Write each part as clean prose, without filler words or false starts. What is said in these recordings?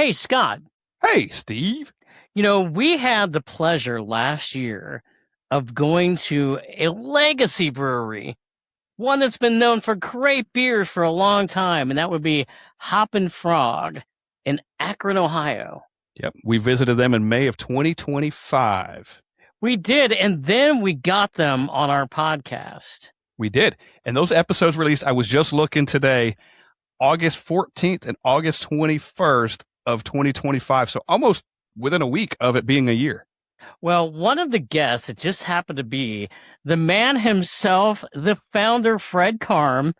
Hey, Scott, Hey, Steve. we had the pleasure last year of going to a legacy brewery, one that's been known for great beers for a long time, and that would be Hoppin Frog in Akron, Ohio. Yep, we visited them in May of 2025. We did, and then we got them on our podcast. We did. And those episodes released, I was just looking today, August 14th and August 21st of 2025. So almost within a week of it being a year. Well, one of the guests, it just happened to be the man himself, the founder, Fred Karm,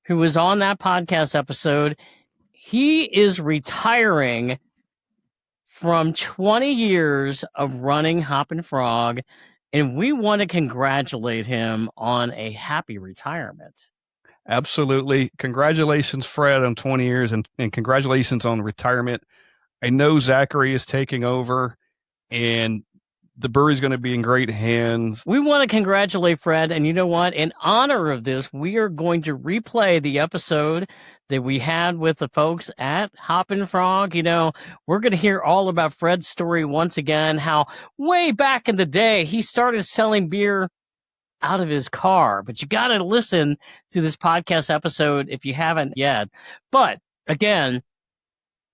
who was on that podcast episode. He is retiring from 20 years of running Hoppin Frog, and we want to congratulate him on a happy retirement. Absolutely. Congratulations, Fred, on 20 years and congratulations on retirement. I know Zachary is taking over and the brewery's going to be in great hands. We want to congratulate Fred, and you know what? In honor of this, we are going to replay the episode that we had with the folks at Hoppin Frog. We're going to hear all about Fred's story once again, how way back in the day he started selling beer out of his car. But you got to listen to this podcast episode if you haven't yet. But again,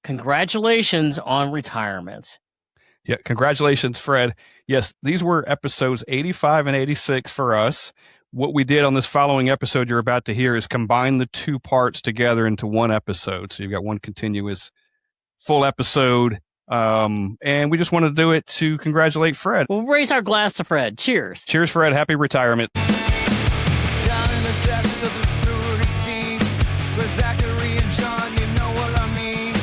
congratulations on retirement. Yeah, congratulations, Fred. Yes, these were episodes 85 and 86 for us. What we did on this following episode you're about to hear is combine the two parts together into one episode. So you've got one continuous full episode. And we just want to do it to congratulate Fred. We'll raise our glass to Fred. Cheers. Cheers, Fred. Happy retirement. Down in the depths of this brewery scene, for Zachary and John, you know what I mean.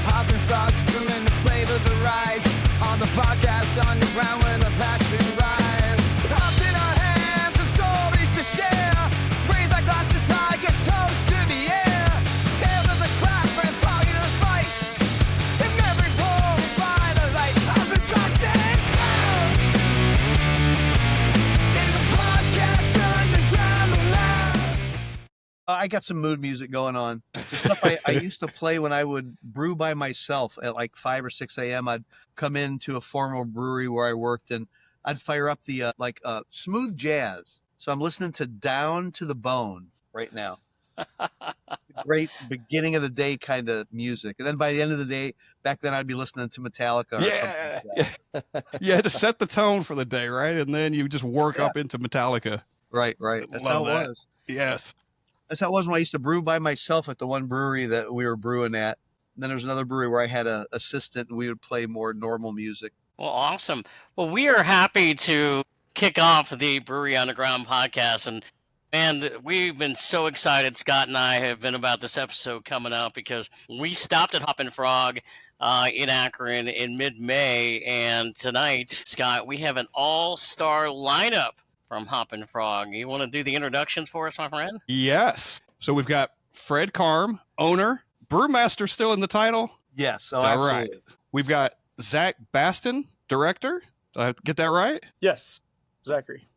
Hoppin' Frogs brewing, the flavors arise. On the podcast, on the ground where the passion rise. Cups in our hands and stories to share. Raise our glasses high, get toast to the air. Tales of the craft and fog in the fight. In every pour we find a light. Hoppin' Frogs stands firm. In the podcast, underground alive. I got some mood music going on. It's stuff I used to play when I would brew by myself at like 5 or 6 a.m. I'd come into a formal brewery where I worked and I'd fire up the smooth jazz. So I'm listening to Down to the Bone right now. Great beginning of the day kind of music. And then by the end of the day, back then I'd be listening to Metallica or something like that. You had to set the tone for the day, right? And then you just work up into Metallica. Right. That's how it was. Yes. That's how it was when I used to brew by myself at the one brewery that we were brewing at. And then there was another brewery where I had an assistant and we would play more normal music. Well, awesome. Well, we are happy to kick off the Brewery Underground podcast. And we've been so excited, Scott and I have been, about this episode coming out because we stopped at Hoppin Frog in Akron in mid-May. And tonight, Scott, we have an all-star lineup from Hoppin Frog. You want to do the introductions for us, my friend? Yes. So we've got Fred Karm, owner, brewmaster still in the title. Yes. All right. We've got Zach Bastin, director. Did I get that right? Yes, Zachary.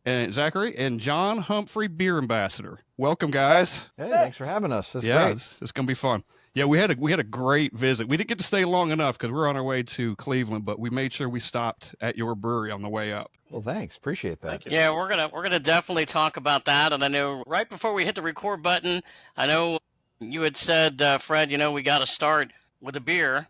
And John Humphrey, beer ambassador. Welcome, guys. Hey, thanks for having us. That's yeah, great. It's going to be fun. Yeah, we had a great visit. We didn't get to stay long enough because we're on our way to Cleveland, but we made sure we stopped at your brewery on the way up. Well, thanks. Appreciate that. Thank you. Yeah, we're gonna definitely talk about that. And I know right before we hit the record button, I know you had said, Fred, we got to start with a beer,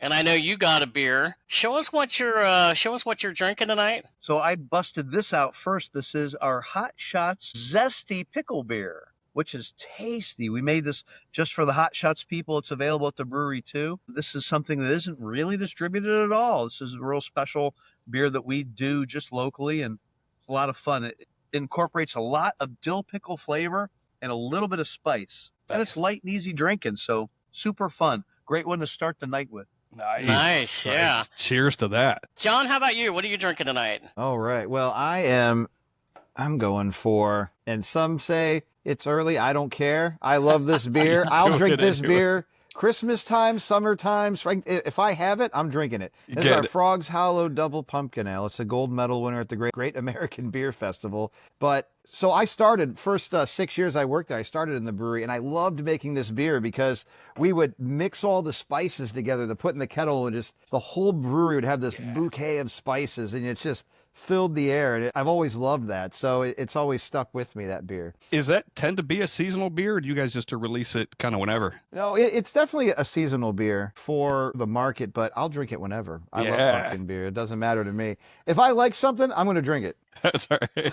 and I know you got a beer. Show us what you're drinking tonight. So I busted this out first. This is our Hot Shots Zesty Pickle Beer, which is tasty. We made this just for the Hot Shots people. It's available at the brewery too. This is something that isn't really distributed at all. This is a real special beer that we do just locally, and it's a lot of fun. It incorporates a lot of dill pickle flavor and a little bit of spice. And it's light and easy drinking, so super fun. Great one to start the night with. Nice, yeah. Cheers to that. John, how about you? What are you drinking tonight? All right. Well, I'm going for, and some say it's early. I don't care. I love this beer. I'll drink this beer Christmas time, summertime, spring. If I have it, I'm drinking it. This is our Frog's Hollow Double Pumpkin Ale. It's a gold medal winner at the Great American Beer Festival. But So I started first 6 years I worked there. I started in the brewery, and I loved making this beer because we would mix all the spices together to put in the kettle, and just the whole brewery would have this bouquet of spices, and it just filled the air. And I've always loved that, so it's always stuck with me, that beer. Is that tend to be a seasonal beer, or do you guys just to release it kind of whenever? No, it's definitely a seasonal beer for the market, but I'll drink it whenever. I love pumpkin beer. It doesn't matter to me. If I like something, I'm going to drink it. That's all right.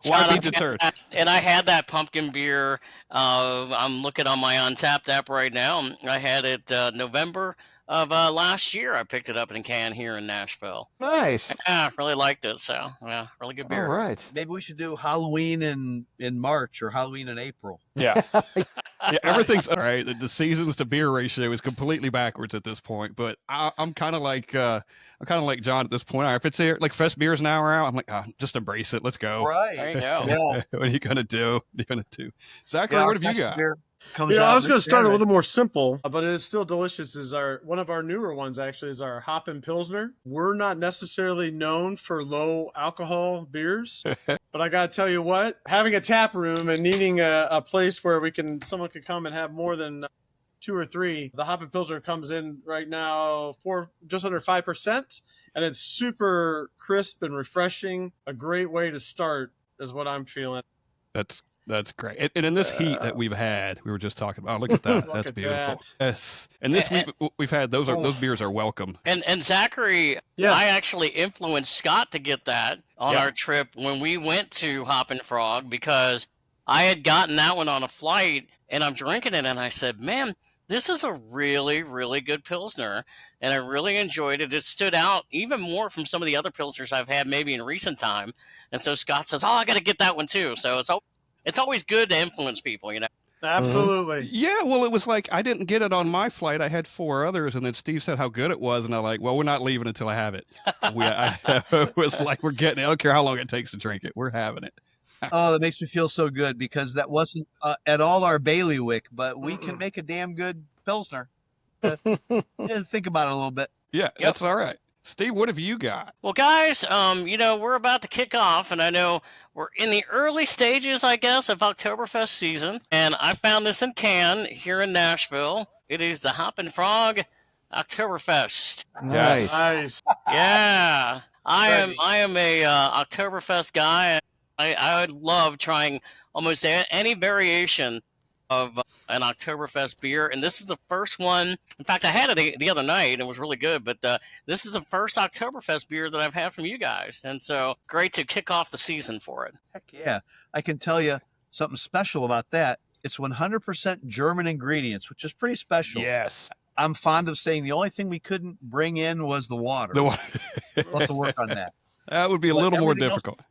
John, Why be deterred? And I had that pumpkin beer. I'm looking on my Untapped app right now. I had it November of last year. I picked it up in a can here in Nashville. Nice. Yeah, really liked it. So, yeah, really good beer. All right. Maybe we should do Halloween in March or Halloween in April. Yeah. Yeah, everything's all right. The seasons to beer ratio is completely backwards at this point. But I'm kind of like John at this point. All right, if it's here, like Fest beers now are out, I'm like, just embrace it. Let's go. Right. There you go. Yeah. What are you gonna do? Zachary, what have you got? I was going to start a little more simple, but it is still delicious. Is one of our newer ones actually is our Hoppin Pilsner. We're not necessarily known for low alcohol beers, but I got to tell you what, having a tap room and needing a place where someone can come and have more than 2 or 3, the Hoppin Pilsner comes in right now for just under 5%, and it's super crisp and refreshing. A great way to start is what I'm feeling. That's great. And in this heat that we've had, we were just talking about. Look at that. That's beautiful. Yes. And this we've had those beers are welcome. And Zachary, Yes. I actually influenced Scott to get that on our trip when we went to Hoppin Frog, because I had gotten that one on a flight and I'm drinking it and I said, man, this is a really, really good Pilsner. And I really enjoyed it. It stood out even more from some of the other Pilsners I've had maybe in recent time. And so Scott says, I got to get that one too. So it's always good to influence people, you know? Absolutely. Yeah, well, it was like I didn't get it on my flight. I had 4 others, and then Steve said how good it was, and I'm like, well, we're not leaving until I have it. It was like, we're getting it. I don't care how long it takes to drink it. We're having it. Oh, that makes me feel so good, because that wasn't at all our bailiwick, but we can make a damn good Pilsner. Think about it a little bit. Yeah, that's all right. Steve, what have you got? Well, guys, we're about to kick off, and I know we're in the early stages, I guess, of Oktoberfest season. And I found this in can here in Nashville. It is the Hoppin Frog Oktoberfest. Nice. Nice. Yeah, I am a Oktoberfest guy. I would love trying almost any variation of an Oktoberfest beer, and this is the first one. In fact, I had it the other night and it was really good, but this is the first Oktoberfest beer that I've had from you guys, and so great to kick off the season for it. Heck yeah. I can tell you something special about that. It's 100% German ingredients, which is pretty special. Yes. I'm fond of saying the only thing we couldn't bring in was the water. The one. We'll have to work on that. That would be a But little more everything else- difficult.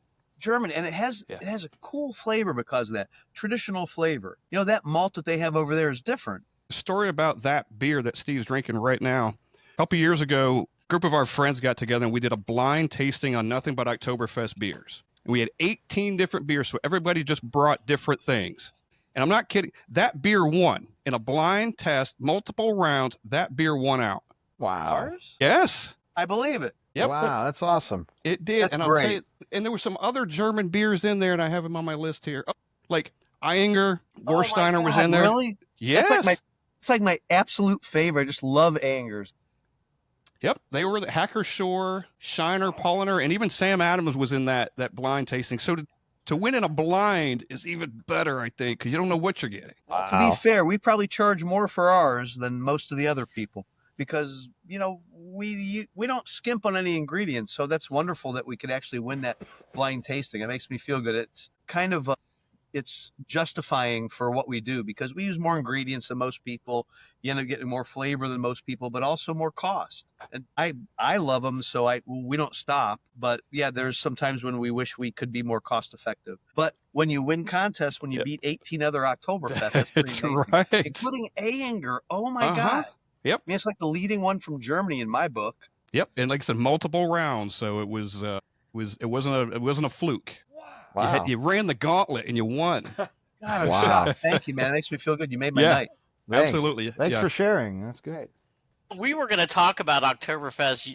German, and it has a cool flavor because of that traditional flavor. You know, that malt that they have over there is different. Story about that beer that Steve's drinking right now. A couple years ago, a group of our friends got together and we did a blind tasting on nothing but Oktoberfest beers. And we had 18 different beers, so everybody just brought different things. And I'm not kidding. That beer won in a blind test, multiple rounds. That beer won out. Wow. Ours? Yes, I believe it. Yep. Wow, that's awesome. it did. That's And I'll great. tell you, and there were some other German beers in there, and I have them on my list here. Oh, like Eyinger, Gorsteiner was in there. Really? Yes. It's like my absolute favorite. I just love Angers. Yep, they were the Hacker Shore, Shiner, Polliner, and even Sam Adams was in that blind tasting. So to win in a blind is even better, I think, because you don't know what you're getting. To be fair, we probably charge more for ours than most of the other people, because we don't skimp on any ingredients. So that's wonderful that we could actually win that blind tasting. It makes me feel good. It's kind of it's justifying for what we do, because we use more ingredients than most people. You end up getting more flavor than most people, but also more cost. And I love them, so we don't stop. But yeah, there's sometimes when we wish we could be more cost effective. But when you win contests, when you beat 18 other Oktoberfest, that's pretty That's amazing. right. Including Ayinger. Oh my God. Yep. I mean, it's like the leading one from Germany in my book. Yep, and like I said, multiple rounds, so it wasn't a fluke. Wow. You ran the gauntlet and you won. God, I'm Wow. shocked. Thank you, man. It makes me feel good. You made my Yeah. night. Thanks. Absolutely. Thanks Yeah. for sharing. That's great. We were going to talk about Oktoberfest,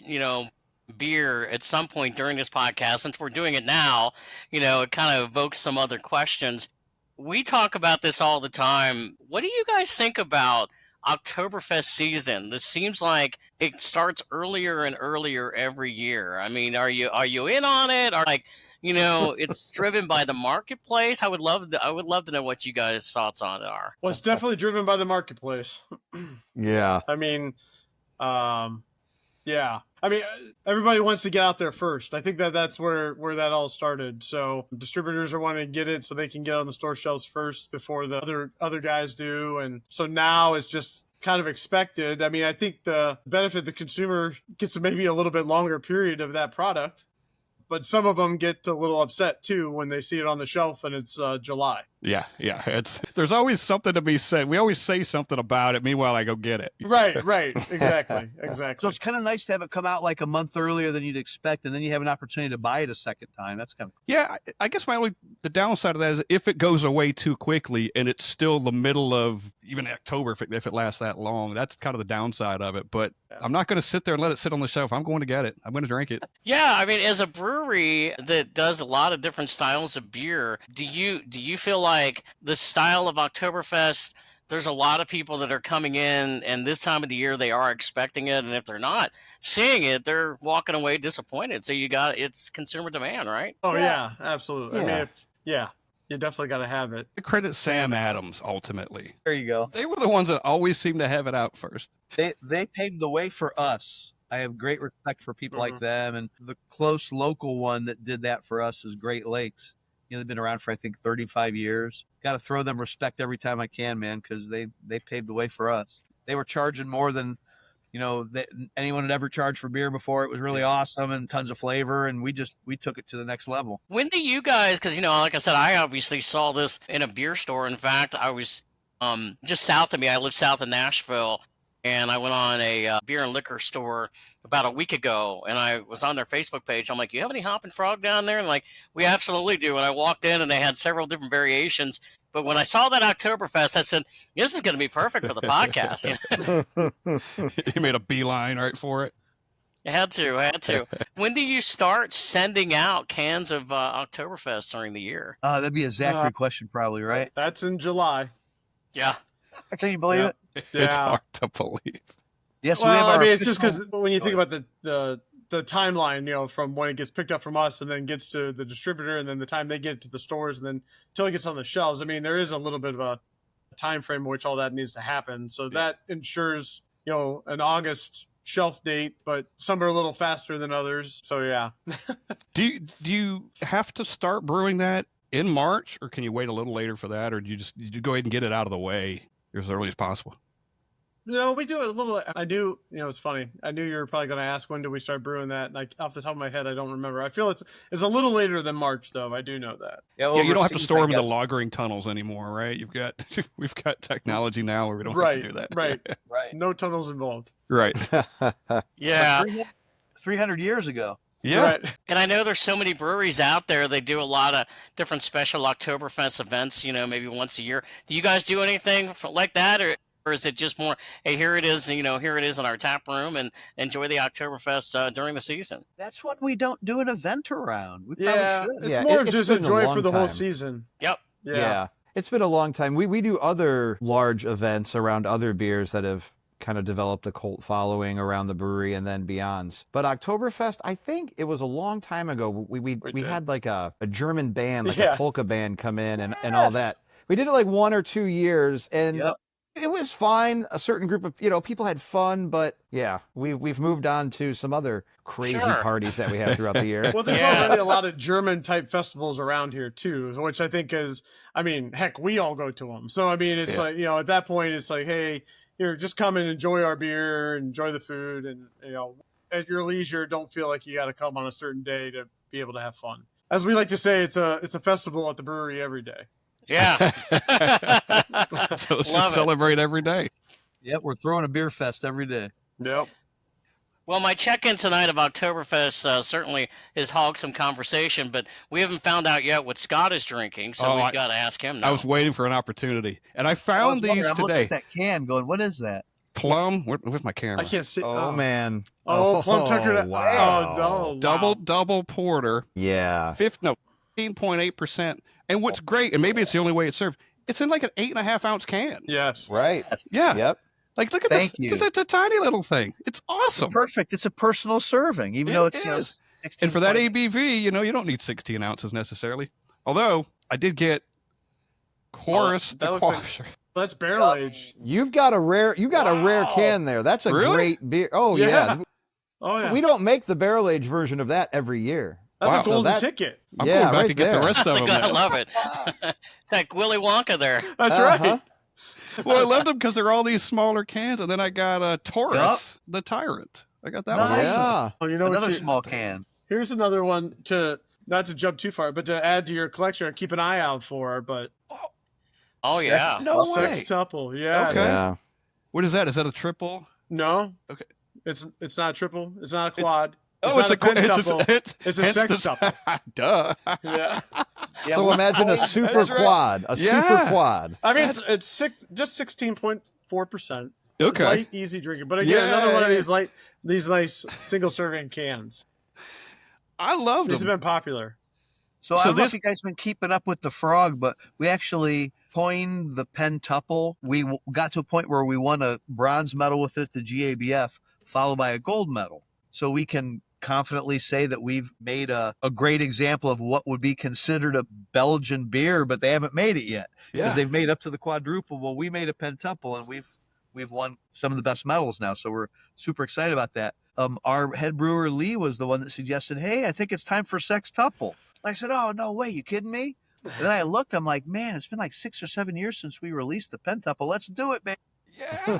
beer at some point during this podcast. Since we're doing it now, it kind of evokes some other questions. We talk about this all the time. What do you guys think about Oktoberfest season? This seems like it starts earlier and earlier every year. I mean, are you in on it? Or it's driven by the marketplace? I would love to know what you guys' thoughts on it are. Well, it's definitely driven by the marketplace. Yeah. I mean, yeah. I mean, everybody wants to get out there first. I think that's where that all started. So distributors are wanting to get it so they can get on the store shelves first before the other guys do. And so now it's just kind of expected. I mean, I think the benefit the consumer gets maybe a little bit longer period of that product. But some of them get a little upset too when they see it on the shelf and it's July. Yeah. There's always something to be said. We always say something about it. Meanwhile, I go get it. Right. Exactly. So it's kind of nice to have it come out like a month earlier than you'd expect, and then you have an opportunity to buy it a second time. That's kind of cool. Yeah, I guess the downside of that is if it goes away too quickly and it's still the middle of even October, if it lasts that long, that's kind of the downside of it. But I'm not going to sit there and let it sit on the shelf. I'm going to get it. I'm going to drink it. Yeah, I mean, as a brewery that does a lot of different styles of beer, do you feel like the style of Oktoberfest, there's a lot of people that are coming in, and this time of the year they are expecting it, and if they're not seeing it, they're walking away disappointed. So it's consumer demand, right? Oh yeah, absolutely. Yeah. I mean, you definitely got to have it. I credit Sam Adams ultimately. There you go. They were the ones that always seem to have it out first. They paved the way for us. I have great respect for people like them, and the close local one that did that for us is Great Lakes. They've been around for, I think, 35 years. Got to throw them respect every time I can, man, because they paved the way for us. They were charging more than, anyone had ever charged for beer before. It was really awesome and tons of flavor, and we took it to the next level. When do you guys, because, like I said, I obviously saw this in a beer store. In fact, I was just south of me. I live south of Nashville. And I went on a beer and liquor store about a week ago, and I was on their Facebook page. I'm like, you have any Hoppin Frog down there? And like, we absolutely do. And I walked in, and they had several different variations. But when I saw that Oktoberfest, I said, this is going to be perfect for the podcast. You made a beeline right for it. I had to. When do you start sending out cans of Oktoberfest during the year? That'd be a Zachary question probably, right? That's in July. Yeah. Can you believe it? Yeah. It's hard to believe. Yes, Well, we have our it's just because when you think about the timeline, from when it gets picked up from us and then gets to the distributor and then the time they get it to the stores and then until it gets on the shelves, I mean, there is a little bit of a time frame in which all that needs to happen. So that ensures, an August shelf date, but some are a little faster than others. So yeah. Do you have to start brewing that in March, or can you wait a little later for that, or do you go ahead and get it out of the way as early as possible? No, we do it a little. I do. It's funny. I knew you were probably going to ask when do we start brewing that. Like off the top of my head, I don't remember. I feel it's a little later than March, though. I do know that. Yeah, you don't have to store them in the lagering tunnels anymore, right? We've got technology now where we don't have to do that. Right. No tunnels involved. Right. Yeah. 300 years ago. Yeah. Right. And I know there's so many breweries out there. They do a lot of different special Oktoberfest events, maybe once a year. Do you guys do anything like that, or is it just more, hey, here it is in our tap room, and enjoy the Oktoberfest during the season? That's what we don't do an event around. We Yeah, probably should. it's more of just been a enjoy it long for the whole time. season. Yep. Yeah. It's been a long time. We do other large events around other beers that have kind of developed a cult following around the brewery and then beyond. But Oktoberfest, I think it was a long time ago. We had like a German band, like a polka band come in and all that. We did it like 1 or 2 years, and it was fine. A certain group of people had fun, but yeah, we've moved on to some other crazy parties that we have throughout the year. Well, there's already a lot of German type festivals around here too, which I think is, heck, we all go to them. So it's like, at that point it's like, hey, here, just come and enjoy our beer, enjoy the food, and at your leisure, don't feel like you got to come on a certain day to be able to have fun. As we like to say, it's a festival at the brewery every day. Yeah. So let's just celebrate every day. Yep, we're throwing a beer fest every day. Yep. Well, my check-in tonight of Oktoberfest certainly has hogged some conversation, but we haven't found out yet what Scott is drinking, so we've got to ask him now. I was waiting for an opportunity, and I found these I'm looking today. at that can going, what is that? Plum. Where's my camera? I can't see. Oh, man. Oh, Plum Tucker. Wow. Oh, wow. Double porter. Yeah. 15.8%. And what's great, and maybe it's the only way it's served, it's in like an 8.5 ounce can. Yes. Right. Yeah. Yep. Like, look at Thank this. you. It's a tiny little thing. It's awesome. Perfect. It's a personal serving, even though it's, is. 16. And for that ABV, you don't need 16 ounces necessarily. Although I did get Chorus. that looks like- That's barrel aged. You've got a rare can there. That's a Really? great beer. Oh Yeah. yeah. Oh, yeah. We don't make the barrel aged version of that every year. That's Wow. a golden So that- ticket. I'm Yeah, going back right to get there. the rest of them. I now. love it. It's like Willy Wonka there. That's Uh-huh. right. Well, I love them because they're all these smaller cans, and then I got a Taurus, the Tyrant. I got that one. Nice. Yeah. Oh, you know Another what? small can. Here's another one not to jump too far, but to add to your collection and keep an eye out for. But Oh yeah. No way. Sextuple, yeah. Okay. Yeah. What is that? Is that a triple? No. Okay. It's not a triple. It's not a quad. Oh, not it's a pentuple. it's a hence the- sextuple. Duh. Yeah. Yeah, So well, imagine a super That's right. quad. A Yeah. super quad. I mean, it's 16.4%. Okay. Light, easy drinking. But again, Yeah, another one of yeah. these nice single serving cans. I love These them. have been popular. So I So don't know this- if you guys been keeping up with the frog, but we actually coined the pentuple. We got to a point where we won a bronze medal with it at the GABF, followed by a gold medal. So we can confidently say that we've made a great example of what would be considered a Belgian beer, but they haven't made it yet because they've made up to the quadruple. Well, we made a pentuple, and we've won some of the best medals now. So we're super excited about that. Our head brewer Lee was the one that suggested, "Hey, I think it's time for sextuple." I said, "Oh, no way. You kidding me?" And then I looked, I'm like, man, it's been like 6 or 7 years since we released the pentuple. Let's do it, man. Yeah.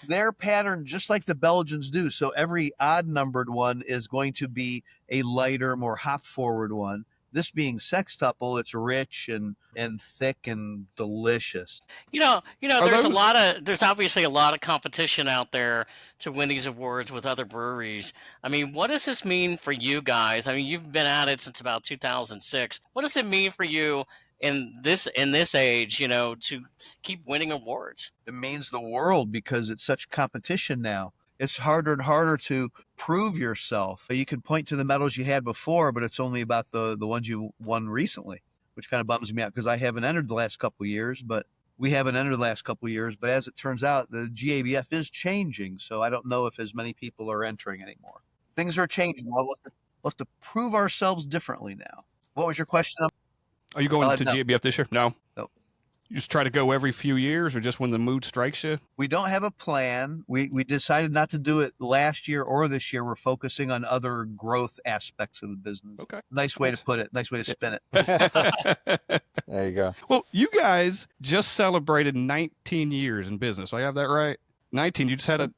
They're patterned just like the Belgians do. So every odd numbered one is going to be a lighter, more hop forward one. This being sextuple, it's rich and thick and delicious. Are those- there's obviously a lot of competition out there to win these awards with other breweries. I mean, what does this mean for you guys? I mean, you've been at it since about 2006. What does it mean for you in this age, to keep winning awards? It means the world because it's such competition now. It's harder and harder to prove yourself. You can point to the medals you had before, but it's only about the ones you won recently, which kind of bums me out because I haven't entered the last couple of years, but we haven't entered the last couple of years. But as it turns out, the GABF is changing, so I don't know if as many people are entering anymore. Things are changing. We'll have to prove ourselves differently now. What was your question? Are you going to no. GABF this year? No. No. You just try to go every few years or just when the mood strikes you? We don't have a plan. We decided not to do it last year or this year. We're focusing on other growth aspects of the business. Okay. Nice way to put it. Nice way to spin it. There you go. Well, you guys just celebrated 19 years in business. Do I have that right? 19. You just had a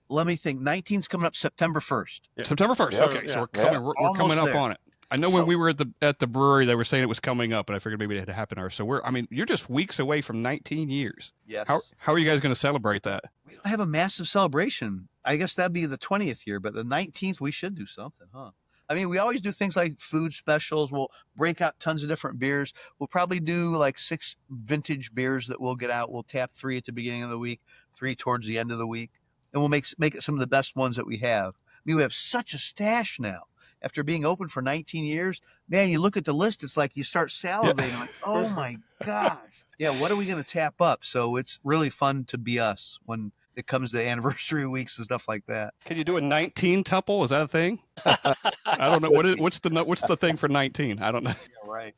Let me think. 19's coming up September 1st. September 1st. Yeah. Okay, so we're Almost coming up there. on it. I know when we were at the brewery, they were saying it was coming up, and I figured maybe it had to happen. So you're just weeks away from 19 years. Yes. How are you guys going to celebrate that? We don't have a massive celebration. I guess that'd be the 20th year, but the 19th, we should do something, huh? I mean, we always do things like food specials. We'll break out tons of different beers. We'll probably do like 6 vintage beers that we'll get out. We'll tap 3 at the beginning of the week, 3 towards the end of the week, and we'll make it some of the best ones that we have. I mean, we have such a stash now. After being open for 19 years, man, you look at the list, it's like you start salivating, like, oh my gosh. Yeah, what are we going to tap up? So it's really fun to be us when it comes to anniversary weeks and stuff like that. Can you do a 19 tuple? Is that a thing? I don't know. What's the thing for 19? I don't know. Yeah, right.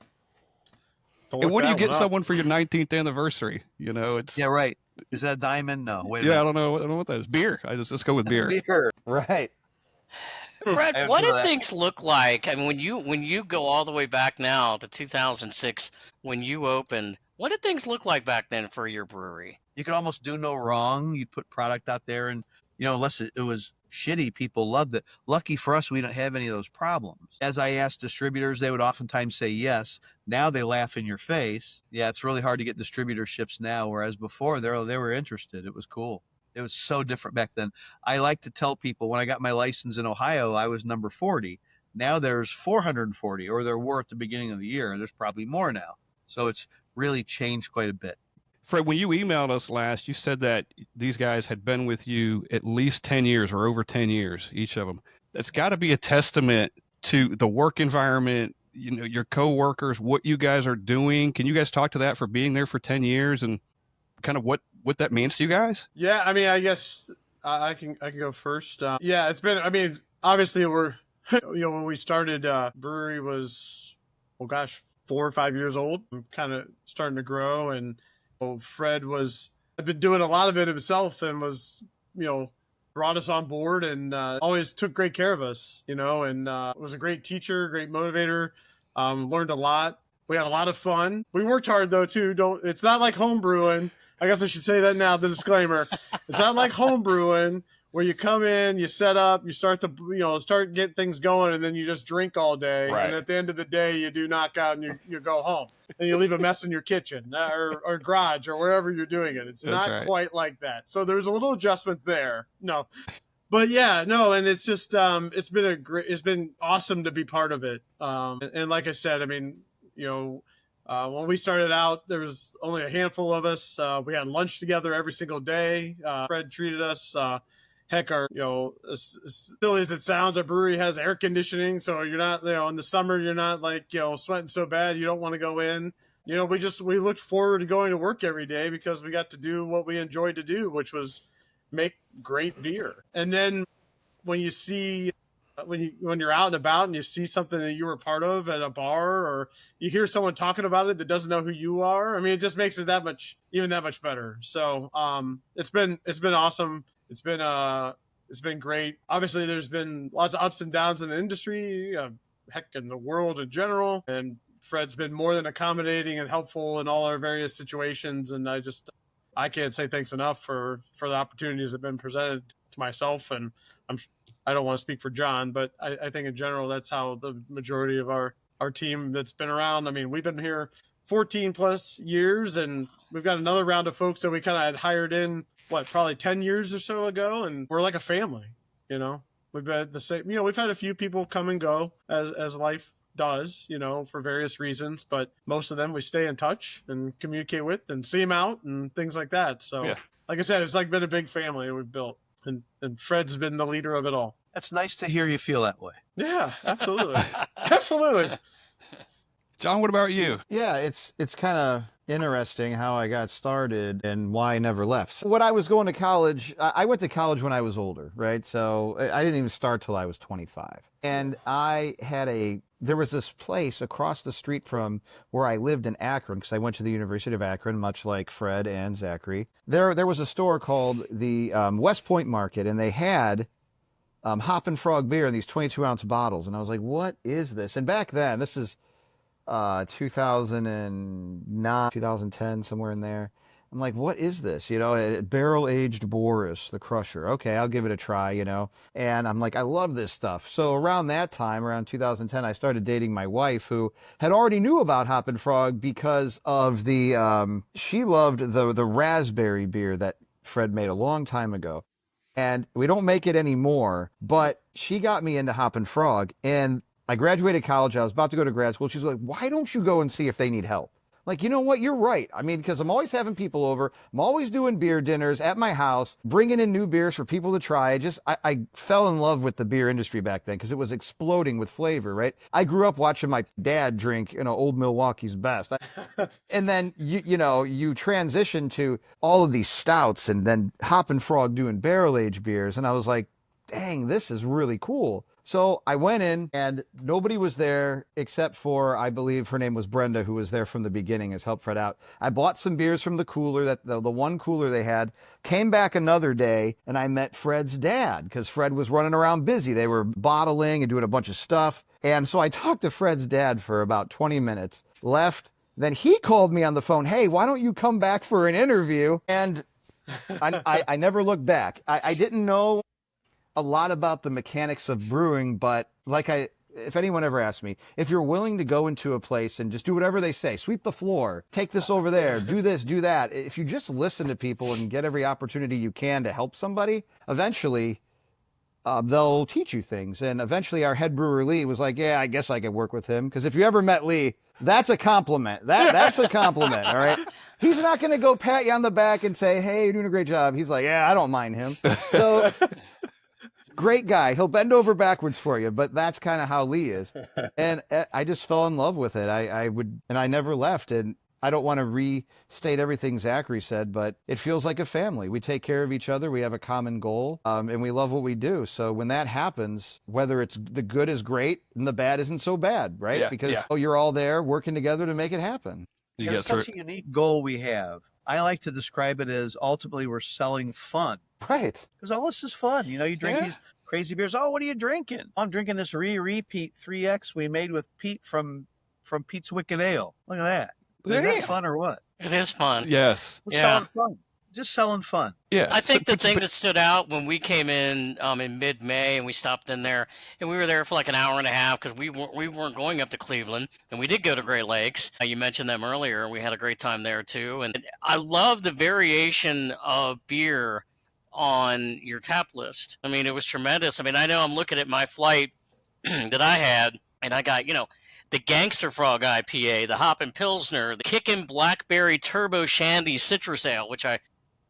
And what do you get someone for your 19th anniversary? It's Yeah, right. Is that a diamond? No. Wait a yeah. I minute. don't know what that is. Beer. Let's go with beer. Beer. Right. Fred, I what do did that. things look like? I mean, when you go all the way back now to 2006, when you opened, what did things look like back then for your brewery? You could almost do no wrong. You'd put product out there and, unless it was shitty, people loved it. Lucky for us, we don't have any of those problems. As I asked distributors, they would oftentimes say yes. Now they laugh in your face. Yeah, it's really hard to get distributorships now, whereas before they were interested. It was cool. It was so different back then. I like to tell people when I got my license in Ohio, I was number 40. Now there's 440, or there were at the beginning of the year. There's probably more now. So it's really changed quite a bit. Fred, when you emailed us last, you said that these guys had been with you at least 10 years or over 10 years, each of them. That's got to be a testament to the work environment, your coworkers, what you guys are doing. Can you guys talk to that for being there for 10 years and kind of what that means to you guys? Yeah, I mean, I guess I can go first. Yeah, it's been, I mean, obviously we're, when we started, brewery was, well, gosh, 4 or 5 years old, kind of starting to grow. And Fred had been doing a lot of it himself and was, brought us on board and always took great care of us, and was a great teacher, great motivator, learned a lot. We had a lot of fun. We worked hard though too. It's not like home brewing. I guess I should say that now, the disclaimer. It's not like home brewing where you come in, you set up, you start get things going, and then you just drink all day. Right. And at the end of the day, you do knock out and you go home. And you leave a mess in your kitchen or garage or wherever you're doing it. It's That's not right. quite like that. So there's a little adjustment there. No. But yeah, no, and it's just it's been awesome to be part of it. And like I said, I mean, when we started out, there was only a handful of us. We had lunch together every single day. Fred treated us. Heck, as silly as it sounds, our brewery has air conditioning, so you're not, in the summer, you're not like, sweating so bad you don't want to go in. We looked forward to going to work every day because we got to do what we enjoyed to do, which was make great beer. And then when you see, when you're out and about and you see something that you were part of at a bar, or you hear someone talking about it that doesn't know who you are, I mean, it just makes it that much better. So it's been awesome. It's been great. Obviously, there's been lots of ups and downs in the industry, heck, in the world in general. And Fred's been more than accommodating and helpful in all our various situations. And I can't say thanks enough for the opportunities that have been presented to myself. And I don't want to speak for John, but I think in general, that's how the majority of our team that's been around. I mean, we've been here 14 plus years, and we've got another round of folks that we kind of had hired in, probably 10 years or so ago. And we're like a family, we've had the same, we've had a few people come and go as life does, for various reasons, but most of them we stay in touch and communicate with and see them out and things like that. So Yeah. Like I said, it's like been a big family we've built, and Fred's been the leader of it all. That's nice to hear you feel that way. Yeah, absolutely. Absolutely. John, what about you? Yeah, it's kind of interesting how I got started and why I never left. So when I was going to college, I went to college when I was older, right? So I didn't even start till I was 25. And there was this place across the street from where I lived in Akron, because I went to the University of Akron, much like Fred and Zachary. There was a store called the West Point Market, and they had Hoppin Frog beer in these 22-ounce bottles. And I was like, what is this? And back then, this is 2009, 2010, somewhere in there. I'm like, what is this? Barrel-aged Boris, the Crusher. Okay, I'll give it a try, And I'm like, I love this stuff. So around that time, around 2010, I started dating my wife, who had already knew about Hoppin Frog because of she loved the raspberry beer that Fred made a long time ago. And we don't make it anymore, but she got me into Hoppin Frog. And I graduated college. I was about to go to grad school. She's like, why don't you go and see if they need help? Like, you know what? You're right. I mean, because I'm always having people over. I'm always doing beer dinners at my house, bringing in new beers for people to try. I fell in love with the beer industry back then because it was exploding with flavor, right? I grew up watching my dad drink, Old Milwaukee's Best. And then, you transition to all of these stouts and then Hoppin Frog doing barrel-aged beers. And I was like, dang, this is really cool. So I went in and nobody was there except for, I believe her name was Brenda, who was there from the beginning, has helped Fred out. I bought some beers from the cooler, the one cooler they had, came back another day, and I met Fred's dad because Fred was running around busy. They were bottling and doing a bunch of stuff. And so I talked to Fred's dad for about 20 minutes, left. Then he called me on the phone, hey, why don't you come back for an interview? And I never looked back. I didn't know a lot about the mechanics of brewing, but if anyone ever asked me, if you're willing to go into a place and just do whatever they say, sweep the floor, take this over there, do this, do that, if you just listen to people and get every opportunity you can to help somebody, eventually they'll teach you things. And eventually our head brewer, Lee, was like, yeah, I guess I could work with him. Because if you ever met Lee, that's a compliment. That's a compliment, all right? He's not going to go pat you on the back and say, hey, you're doing a great job. He's like, yeah, I don't mind him. So great guy. He'll bend over backwards for you, but that's kind of how Lee is. And I just fell in love with it. I never left. And I don't want to restate everything Zachary said, but it feels like a family. We take care of each other. We have a common goal, and we love what we do. So when that happens, whether it's the good is great and the bad isn't so bad, right? Because you're all there working together to make it happen. It's such a unique goal we have. I like to describe it as ultimately we're selling fun. Right. Because all this is fun. You know, you drink these crazy beers. Oh, what are you drinking? I'm drinking this Repeat 3X we made with Pete from Pete's Wicked Ale. Look at that. Is that fun or what? It is fun. Yes. We're selling fun. Just selling fun. Yeah. I think the thing that stood out when we came in mid-May and we stopped in there, and we were there for like an hour and a half because we weren't going up to Cleveland, and we did go to Great Lakes. You mentioned them earlier. We had a great time there too, and I love the variation of beer on your tap list. I mean, it was tremendous. I mean, I know I'm looking at my flight that I had, and I got, the Gangster Frog IPA, the Hoppin Pilsner, the Kickin' Blackberry Turbo Shandies Citrus Ale, which I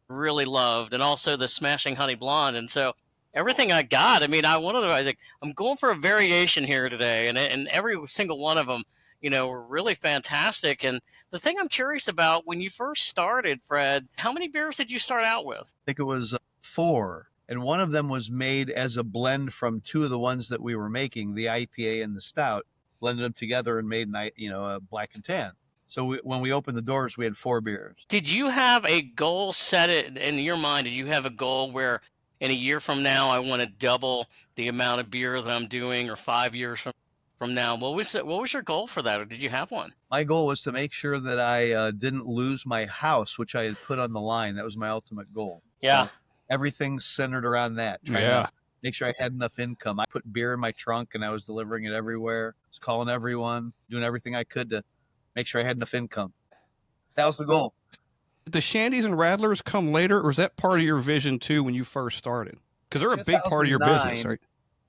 really loved, and also the Smashing Honey Blonde. And so everything I got, I mean, I was like, I'm going for a variation here today, and every single one of them, were really fantastic. And the thing I'm curious about, when you first started, Fred, how many beers did you start out with? I think it was 4. And one of them was made as a blend from 2 of the ones that we were making, the IPA and the Stout. Blended them together and made a black and tan. So when we opened the doors, we had 4 beers. Did you have a goal set in your mind? Did you have a goal where in a year from now I want to double the amount of beer that I'm doing, or 5 years from now? What was your goal for that, or did you have one? My goal was to make sure that I didn't lose my house, which I had put on the line. That was my ultimate goal. Yeah. So everything's centered around that. Trying to make sure I had enough income. I put beer in my trunk and I was delivering it everywhere. I was calling everyone, doing everything I could to make sure I had enough income. That was the goal. Did the Shandies and Rattlers come later, or was that part of your vision too when you first started? Because they're a big part of your business, right?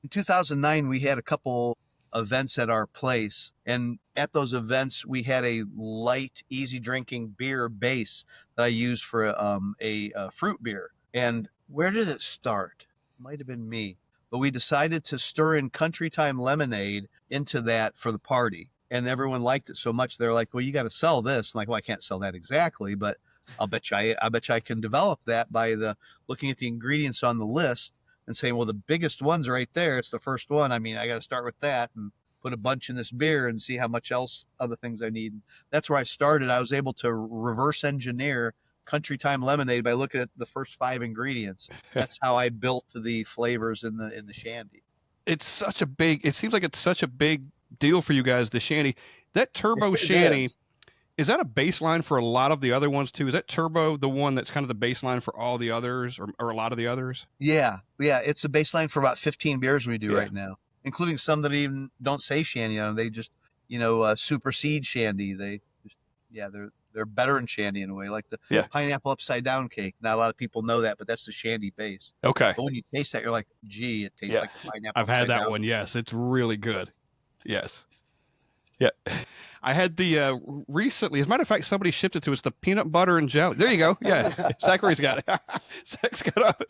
In 2009, we had a couple events at our place, and at those events, we had a light, easy drinking beer base that I used for a fruit beer. And where did it start? Might have been me, but we decided to stir in Country Time lemonade into that for the party, and everyone liked it so much they're like, well, you got to sell this. I'm like, well, I can't sell that exactly, but I bet you I can develop that by looking at the ingredients on the list and saying, well, the biggest one's right there, it's the first one. I mean, I got to start with that and put a bunch in this beer and see how much else other things I need. That's where I started. I was able to reverse engineer Country Time lemonade by looking at the first 5 ingredients. That's how I built the flavors in the shandy. It seems like it's such a big deal for you guys, the shandy. That turbo shandy, is that a baseline for a lot of the other ones too? Is that turbo the one that's kind of the baseline for all the others, or a lot of the others? Yeah. It's a baseline for about 15 beers we do right now, including some that even don't say shandy on them. They just, supersede shandy. They're better than shandy in a way, like the pineapple upside down cake. Not a lot of people know that, but that's the shandy base. Okay. But when you taste that, you're like, gee, it tastes like the pineapple. I've had that down. one. Yes. It's really good. Yes. Yeah. I had the recently, as a matter of fact, somebody shipped it to us, the peanut butter and jelly. There you go. Yeah. Zachary's got it.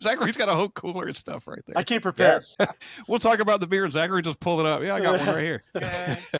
Zachary's got a whole cooler and stuff right there. I keep prepared. We'll talk about the beer and Zachary just pulled it up. Yeah, I got one right here.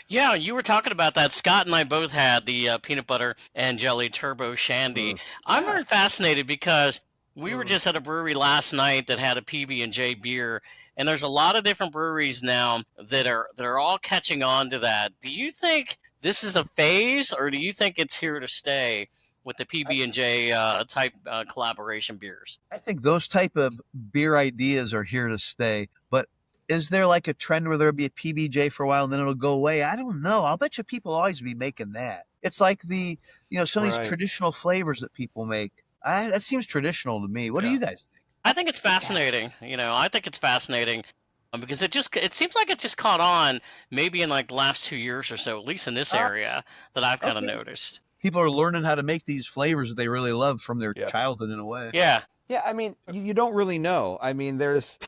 Yeah, you were talking about that. Scott and I both had the peanut butter and jelly turbo shandy. I'm very fascinated because we were just at a brewery last night that had a PB&J beer, and there's a lot of different breweries now that are all catching on to that. Do you think this is a phase, or do you think it's here to stay with the PB&J type collaboration beers? I think those type of beer ideas are here to stay, but is there like a trend where there'll be a PBJ for a while and then it'll go away? I don't know. I'll bet you people will always be making that. It's like some of these traditional flavors that people make. That seems traditional to me. What do you guys think? I think it's fascinating. I think it's fascinating because it seems like it just caught on maybe in like the last 2 years or so, at least in this area that I've kind of noticed. People are learning how to make these flavors that they really love from their childhood in a way. Yeah. Yeah, I mean, you don't really know. I mean, there's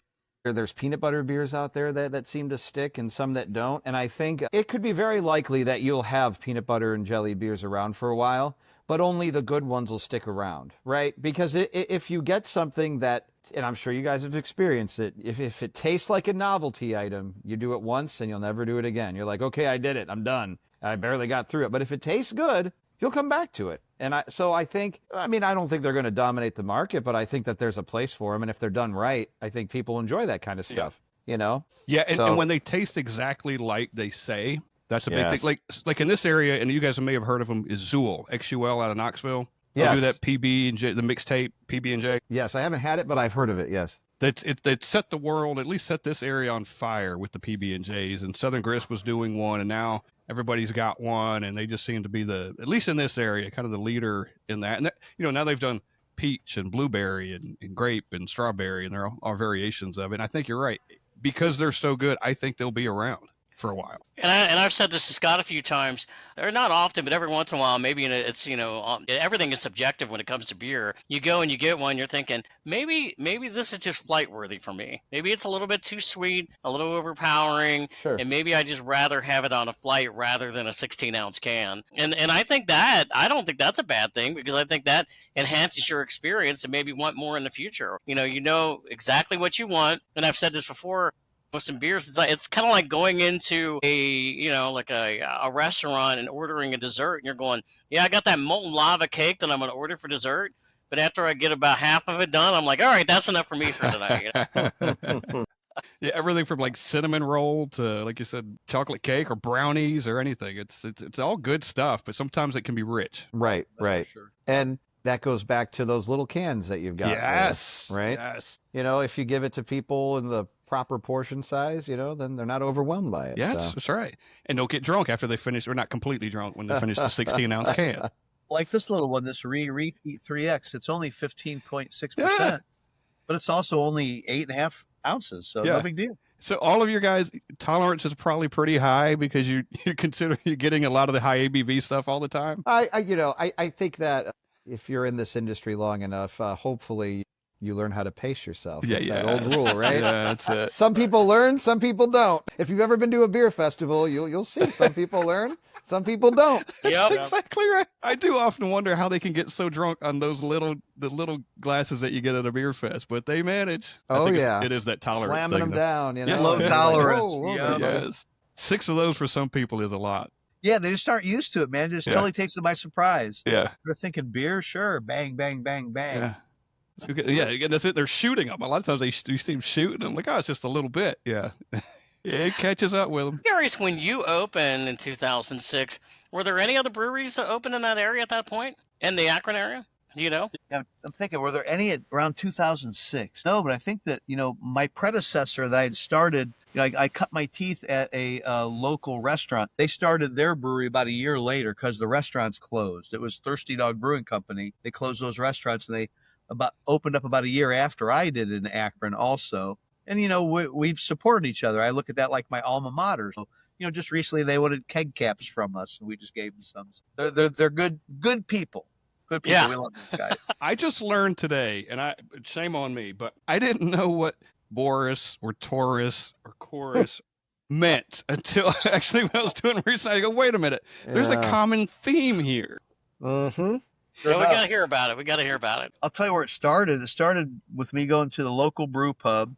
There's peanut butter beers out there that seem to stick and some that don't. And I think it could be very likely that you'll have peanut butter and jelly beers around for a while, but only the good ones will stick around, right? Because if you get something that, and I'm sure you guys have experienced it, if it tastes like a novelty item, you do it once and you'll never do it again. You're like, okay, I did it. I'm done. I barely got through it. But if it tastes good, you'll come back to it. And I don't think they're going to dominate the market, but I think that there's a place for them. And if they're done right, I think people enjoy that kind of stuff, you know? Yeah. And when they taste exactly like they say, that's a big thing. Like in this area, and you guys may have heard of them, is Zool, XUL out of Knoxville. They do that PB and J, the mixtape PB and J. Yes. I haven't had it, but I've heard of it. Yes. That set the world, at least set this area on fire with the PB and J's. And Southern Grist was doing one, and now everybody's got one, and they just seem to be at least in this area, kind of the leader in that. And that, now they've done peach and blueberry and grape and strawberry, and there are variations of it. And I think you're right. Because they're so good, I think they'll be around for a while. And I've said this to Scott a few times, or not often, but every once in a while, maybe it's, everything is subjective when it comes to beer. You go and you get one, you're thinking, maybe this is just flight worthy for me. Maybe it's a little bit too sweet, a little overpowering, and maybe I just rather have it on a flight rather than a 16-ounce can. And I don't think that's a bad thing, because I think that enhances your experience and maybe want more in the future. You know exactly what you want. And I've said this before, with some beers, it's kind of like going into a restaurant and ordering a dessert, and you're going, yeah, I got that molten lava cake that I'm going to order for dessert, but after I get about half of it done, I'm like, all right, that's enough for me for tonight. Yeah, everything from like cinnamon roll to, like you said, chocolate cake or brownies or anything. It's all good stuff, but sometimes it can be rich. Right. Sure. And that goes back to those little cans that you've got. Yes. There, right. Yes. If you give it to people in the proper portion size, then they're not overwhelmed by it. Yes, that's right. And don't get drunk after they finish, or not completely drunk when they finish the 16-ounce can. Like this little one, this Repeat 3X, it's only 15.6%, but it's also only 8.5 ounces, so no big deal. So all of your guys' tolerance is probably pretty high because you consider you're getting a lot of the high ABV stuff all the time. I think that if you're in this industry long enough, hopefully you learn how to pace yourself. It's that old rule, right? Yeah, that's it. Some people learn, some people don't. If you've ever been to a beer festival, you'll see some people learn, some people don't. Yep. That's exactly right. I do often wonder how they can get so drunk on the little glasses that you get at a beer fest, but they manage. Oh, yeah. It is that tolerance slamming thing, them down, Low tolerance. Yes. 6 of those for some people is a lot. Yeah, they just aren't used to it, man. It just totally takes them by surprise. Yeah. They're thinking beer, sure. Bang, bang, bang, bang. Yeah. Yeah, that's it. They're shooting them. A lot of times you see them shooting. I'm like, oh, it's just a little bit. Yeah. It catches up with them. Curious, when you opened in 2006, were there any other breweries open in that area at that point? In the Akron area? Do you know? I'm thinking, were there any around 2006? No, but I think that, my predecessor that I had started, I cut my teeth at a local restaurant. They started their brewery about a year later because the restaurants closed. It was Thirsty Dog Brewing Company. They closed those restaurants, and they opened up about a year after I did in Akron also. And, we've supported each other. I look at that like my alma mater. So, just recently they wanted keg caps from us, and we just gave them some. They're good people. Good people. Yeah. We love these guys. I just learned today, and shame on me, but I didn't know what Boris or Taurus or Chorus meant until actually when I was doing research. I go, wait a minute, there's a common theme here. Mm-hmm. Yeah, we got to hear about it. I'll tell you where it started. It started with me going to the local brew pub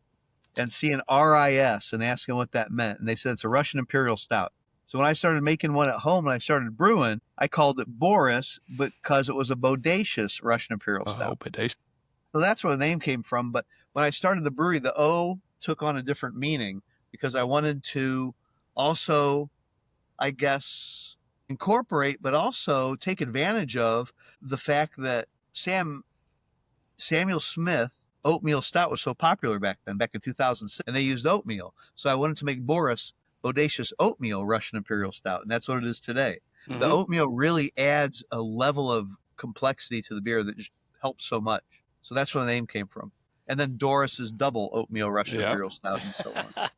and seeing RIS and asking what that meant. And they said it's a Russian Imperial Stout. So when I started making one at home and I started brewing, I called it Boris because it was a bodacious Russian Imperial Stout. Oh, bodacious. So that's where the name came from. But when I started the brewery, the O took on a different meaning because I wanted to also, I guess, incorporate, but also take advantage of the fact that Samuel Smith oatmeal stout was so popular back in 2006, and they used oatmeal. So I wanted to make Boris Bodacious Oatmeal Russian Imperial Stout, and that's what it is today. Mm-hmm. The oatmeal really adds a level of complexity to the beer that just helps so much. So that's where the name came from. And then Doris is double oatmeal Russian Imperial Stout and so on.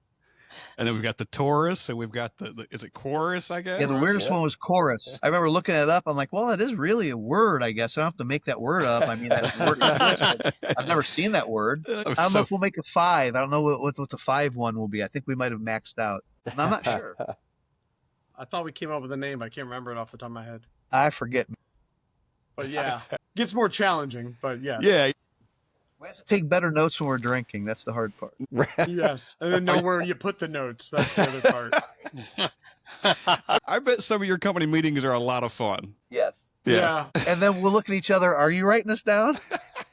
And then we've got the Taurus, and we've got the is it Chorus, I guess? Yeah, the weirdest one was chorus. I remember looking it up. I'm like, well, it is really a word, I guess. I don't have to make that word up. I mean, that word exists, but I've never seen that word. I don't know if we'll make a 5. I don't know what the 5 one will be. I think we might have maxed out. And I'm not sure. I thought we came up with a name. I can't remember it off the top of my head. I forget. But yeah, gets more challenging. But yeah. Yeah. We have to take better notes when we're drinking. That's the hard part. Yes. And then know where you put the notes. That's the other part. I bet some of your company meetings are a lot of fun. Yes. Yeah. And then we'll look at each other. Are you writing this down?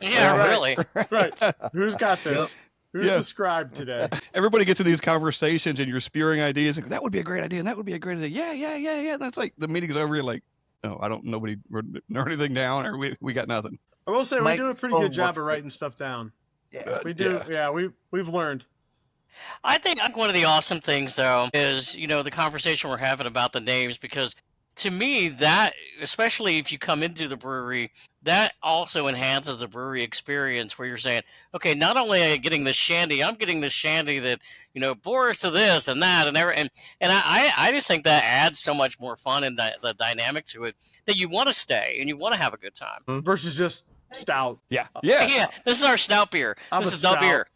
Yeah, Right. really. Right. Who's got this? Yep. Who's the scribe today? Everybody gets in these conversations and you're spewing ideas. And that would be a great idea. And that would be a great idea. Yeah. And it's like the meeting's over. You're like, no, I don't, nobody wrote anything down or we got nothing. I will say we Mike, do a pretty good job of writing stuff down. Yeah. We do. Yeah, we've learned. I think one of the awesome things, though, is, the conversation we're having about the names, because to me, that, especially if you come into the brewery, that also enhances the brewery experience where you're saying, okay, not only am I getting the shandy, I'm getting the shandy that, bores to this and that and everything. And I just think that adds so much more fun and the dynamic to it that you want to stay and you want to have a good time. Versus just stout. Yeah. Yeah, this is our stout beer. This is the beer.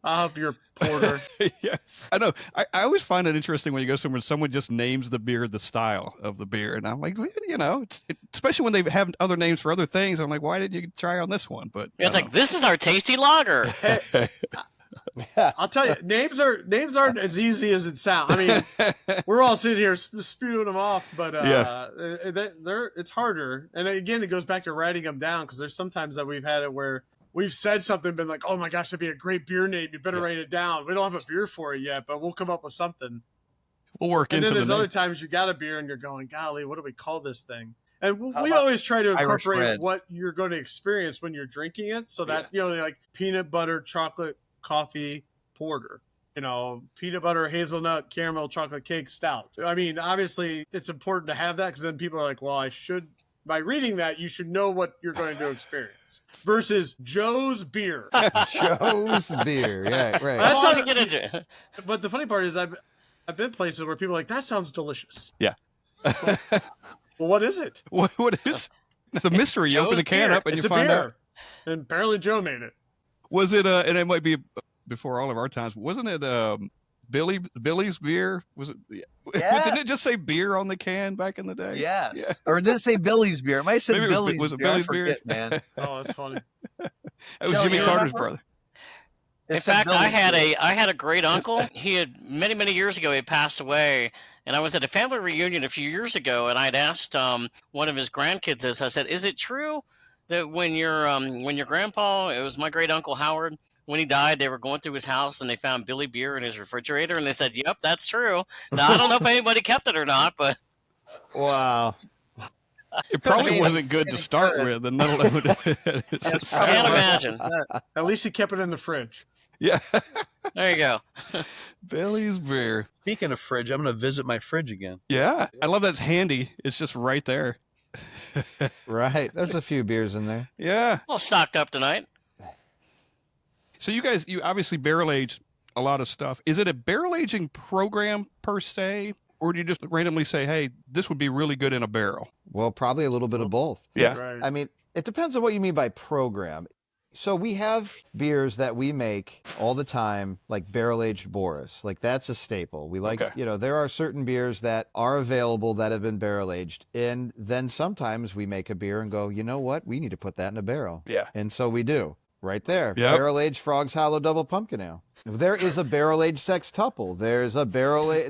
I'll have your porter. Yes. I know. I always find it interesting when you go somewhere and someone just names the beer the style of the beer. And I'm like, especially when they have other names for other things. I'm like, why didn't you try on this one? But It's like, this is our tasty lager. I'll tell you, names aren't as easy as it sounds. I mean, we're all sitting here spewing them off, but it's harder. And again, it goes back to writing them down, because there's sometimes that we've had it where we've said something, been like, oh my gosh, that'd be a great beer name. You better write it down. We don't have a beer for it yet, but we'll come up with something. We'll work into it. And then there's other times you got a beer and you're going, golly, what do we call this thing? And we always try to incorporate what you're going to experience when you're drinking it. So that's, like peanut butter, chocolate, coffee, porter. Peanut butter, hazelnut, caramel, chocolate cake, stout. I mean, obviously, it's important to have that, because then people are like, well, by reading that, you should know what you're going to experience. Versus Joe's beer. Joe's beer. Yeah, right. That's how to get into it. But the funny part is I've been places where people are like, that sounds delicious. Yeah. Well, what is it? What is it's a mystery? You open the can up and It's you a find beer. out. And apparently Joe made it. Was it, and it might be before all of our times, wasn't it Billy's beer? Was it? Yeah. Didn't it just say beer on the can back in the day? Yes. Yeah. Or it didn't say Billy's beer. It might have said Maybe Billy's was it beer. Billy's I forget, beer? man. Oh, that's funny. That was Shelley, Jimmy you Carter's remember? brother. In fact, I had a great uncle. He had many years ago. He had passed away, and I was at a family reunion a few years ago, and I'd asked one of his grandkids this. I said, "Is it true that when your grandpa, it was my great uncle Howard, when he died, they were going through his house and they found Billy beer in his refrigerator, and they said, "Yep, that's true." Now I don't know if anybody kept it or not, but Wow. It probably wasn't good to start with, and let alone. I can't imagine. At least he kept it in the fridge. Yeah. There you go. Billy's beer. Speaking of fridge, I'm going to visit my fridge again. Yeah. I love that it's handy. It's just right there. Right. There's a few beers in there. Yeah. Well, stocked up tonight. So you obviously barrel age a lot of stuff. Is it a barrel aging program per se? Or do you just randomly say, hey, this would be really good in a barrel? Well, probably a little bit of both. Yeah. Right. I mean, it depends on what you mean by program. So we have beers that we make all the time, like barrel-aged Boris. Like, that's a staple. We like, there are certain beers that are available that have been barrel-aged. And then sometimes we make a beer and go, you know what? We need to put that in a barrel. Yeah. And so we do. Right there. Yep. Barrel-aged Frog's Hollow Double Pumpkin Ale. There is a barrel-aged Sextuple. There's a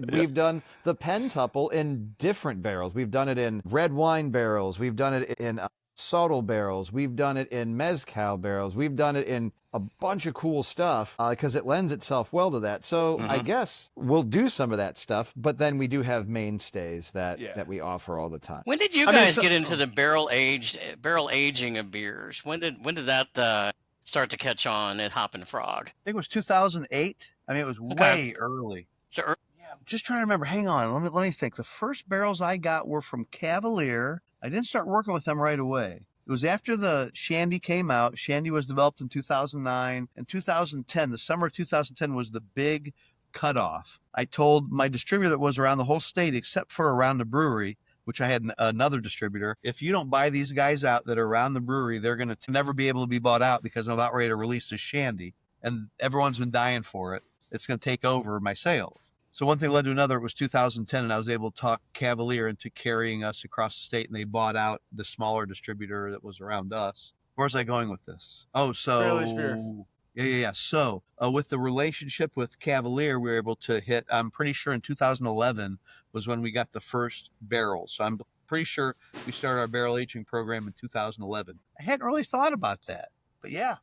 We've done the Pentuple in different barrels. We've done it in red wine barrels. We've done it in Sottle barrels. We've done it in Mezcal barrels. We've done it in a bunch of cool stuff because it lends itself well to that. So I guess we'll do some of that stuff, but then we do have mainstays that we offer all the time. When did you guys get into the barrel aging of beers? When did that start to catch on at Hoppin Frog? I think it was 2008. I mean, it was way early. So Yeah, I'm just trying to remember. Hang on. Let me think. The first barrels I got were from Cavalier. I didn't start working with them right away. It was after the Shandy came out. Shandy was developed in 2009. In 2010, the summer of 2010 was the big cutoff. I told my distributor that was around the whole state, except for around the brewery, which I had another distributor. If you don't buy these guys out that are around the brewery, they're going to never be able to be bought out because I'm about ready to release this Shandy. And everyone's been dying for it. It's going to take over my sales. So one thing led to another. It was 2010, and I was able to talk Cavalier into carrying us across the state, and they bought out the smaller distributor that was around us. Where's I going with this? Oh, Barrel-aged beer. Yeah. So with the relationship with Cavalier, we were able to hit, I'm pretty sure in 2011 was when we got the first barrels. So I'm pretty sure we started our barrel aging program in 2011. I hadn't really thought about that, but yeah.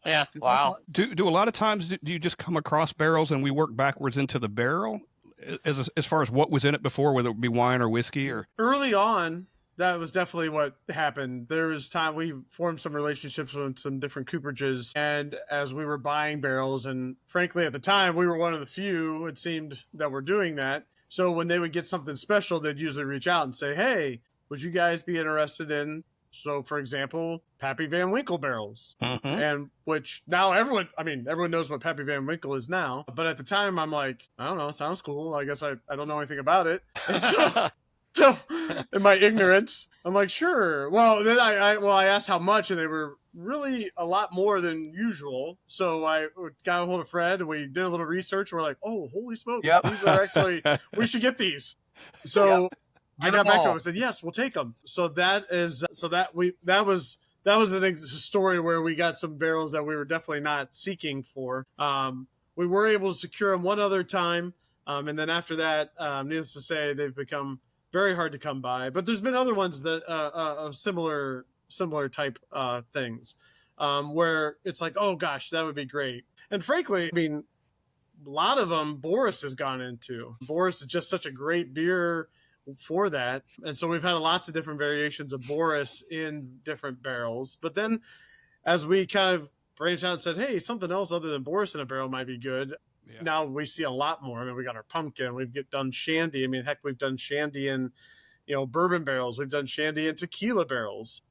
Yeah. Wow. Do a lot of times do you just come across barrels and we work backwards into the barrel as far as what was in it before, whether it be wine or whiskey or Early on, that was definitely what happened. There was time we formed some relationships with some different cooperages, and as we were buying barrels, and frankly at the time we were one of the few, it seemed, that were doing that. So when they would get something special, they'd usually reach out and say, hey, would you guys be interested in, so for example, Pappy Van Winkle barrels? And which now everyone knows what Pappy Van Winkle is now, but at the time I'm like, I don't know, sounds cool, I guess I don't know anything about it. So in my ignorance, I'm like, sure. Well, then I asked how much, and they were really a lot more than usual. So I got a hold of Fred, and we did a little research, and we're like, oh, holy smokes, these are actually, we should get these. So I got back to him and said, yes, we'll take them. So that was a story where we got some barrels that we were definitely not seeking for. We were able to secure them one other time, and then after that, needless to say, they've become very hard to come by, but there's been other ones that of similar type things where it's like, oh gosh, that would be great. And frankly, I mean, a lot of them Boris has gone into. Boris is just such a great beer for that, and so we've had lots of different variations of Boris in different barrels. But then, as we kind of branched out and said, hey, something else other than Boris in a barrel might be good. Yeah. Now we see a lot more. I mean, we got our pumpkin. We've done Shandy. I mean, heck, we've done Shandy in, bourbon barrels. We've done Shandy in tequila barrels.